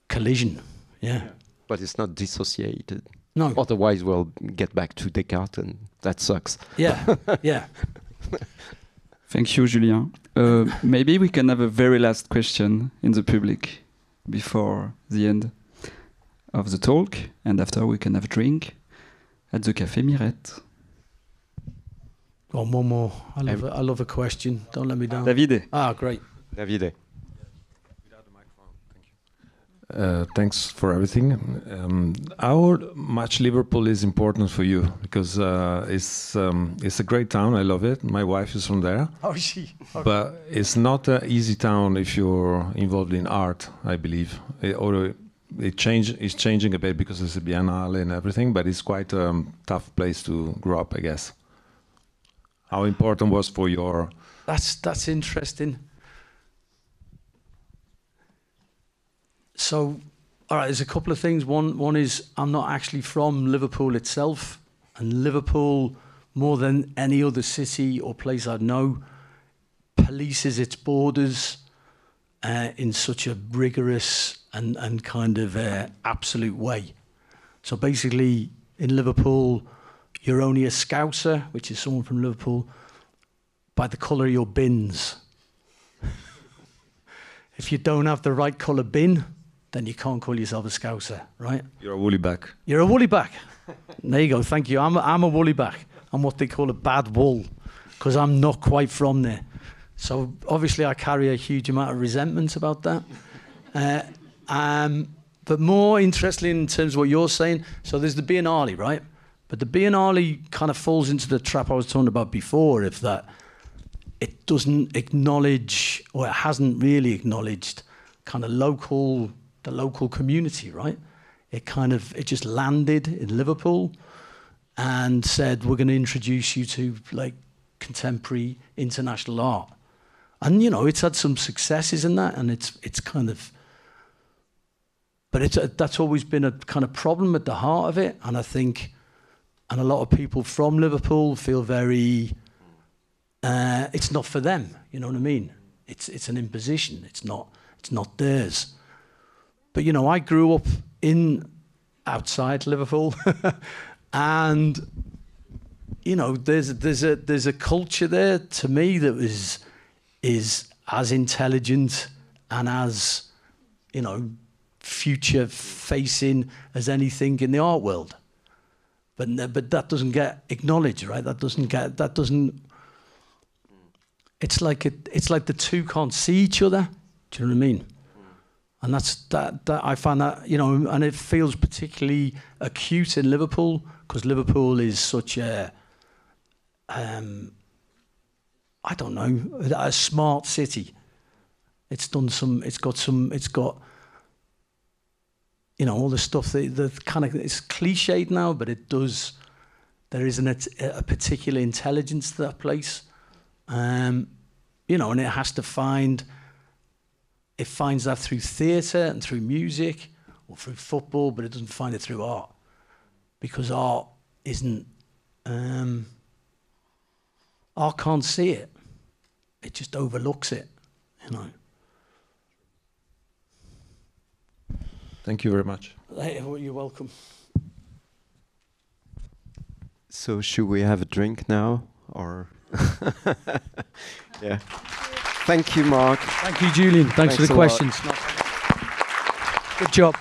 collision. Yeah. But it's not dissociated. No. Otherwise, we'll get back to Descartes, and that sucks. Yeah, yeah. Thank you, Julien. Maybe we can have a very last question in the public before the end of the talk, and after we can have a drink at the Café Mirette. Go on, one more. I love a question. Don't let me down. Davide. Ah, great. Davide. Thanks for everything. How much Liverpool is important for you? Because it's a great town. I love it. My wife is from there. Oh, is she? Okay. But it's not an easy town if you're involved in art, I believe. It's changing a bit because it's a biennale and everything, but it's quite a tough place to grow up, I guess. How important was for your... That's interesting. So, all right, there's a couple of things. One is I'm not actually from Liverpool itself, and Liverpool, more than any other city or place I know, polices its borders in such a rigorous and kind of absolute way. So basically, in Liverpool, you're only a Scouser, which is someone from Liverpool, by the colour of your bins. If you don't have the right colour bin, then you can't call yourself a Scouser, right? You're a woolly back. You're a woolly back. There you go, thank you. I'm a woolly back. I'm what they call a bad wool, because I'm not quite from there. So obviously I carry a huge amount of resentment about that. But more interestingly, in terms of what you're saying, so there's the Biennale, right? But the Biennale kind of falls into the trap I was talking about before, if that it doesn't acknowledge, or it hasn't really acknowledged, kind of the local community, right? It just landed in Liverpool and said, we're going to introduce you to like contemporary international art. And, you know, it's had some successes in that, and it's kind of, but that's always been a kind of problem at the heart of it. And I think, and a lot of people from Liverpool feel very, it's not for them, you know what I mean? It's an imposition, it's not theirs. But, you know, I grew up outside Liverpool, and, you know, there's a culture there to me that is as intelligent and as, you know, future facing as anything in the art world. But that doesn't get acknowledged, right? It's like the two can't see each other. Do you know what I mean? And that I find that, you know, and it feels particularly acute in Liverpool, because Liverpool is such a, I don't know, a smart city. It's got, you know, all the stuff that kind of, it's cliched now, but there is a particular intelligence to that place. You know, and it finds that through theatre and through music or through football, but it doesn't find it through art, because art isn't, art can't see it. It just overlooks it, you know. Thank you very much. You're welcome. So should we have a drink now, or? Yeah. Thank you, Mark. Thank you, Julian. Thanks for the questions. Good job.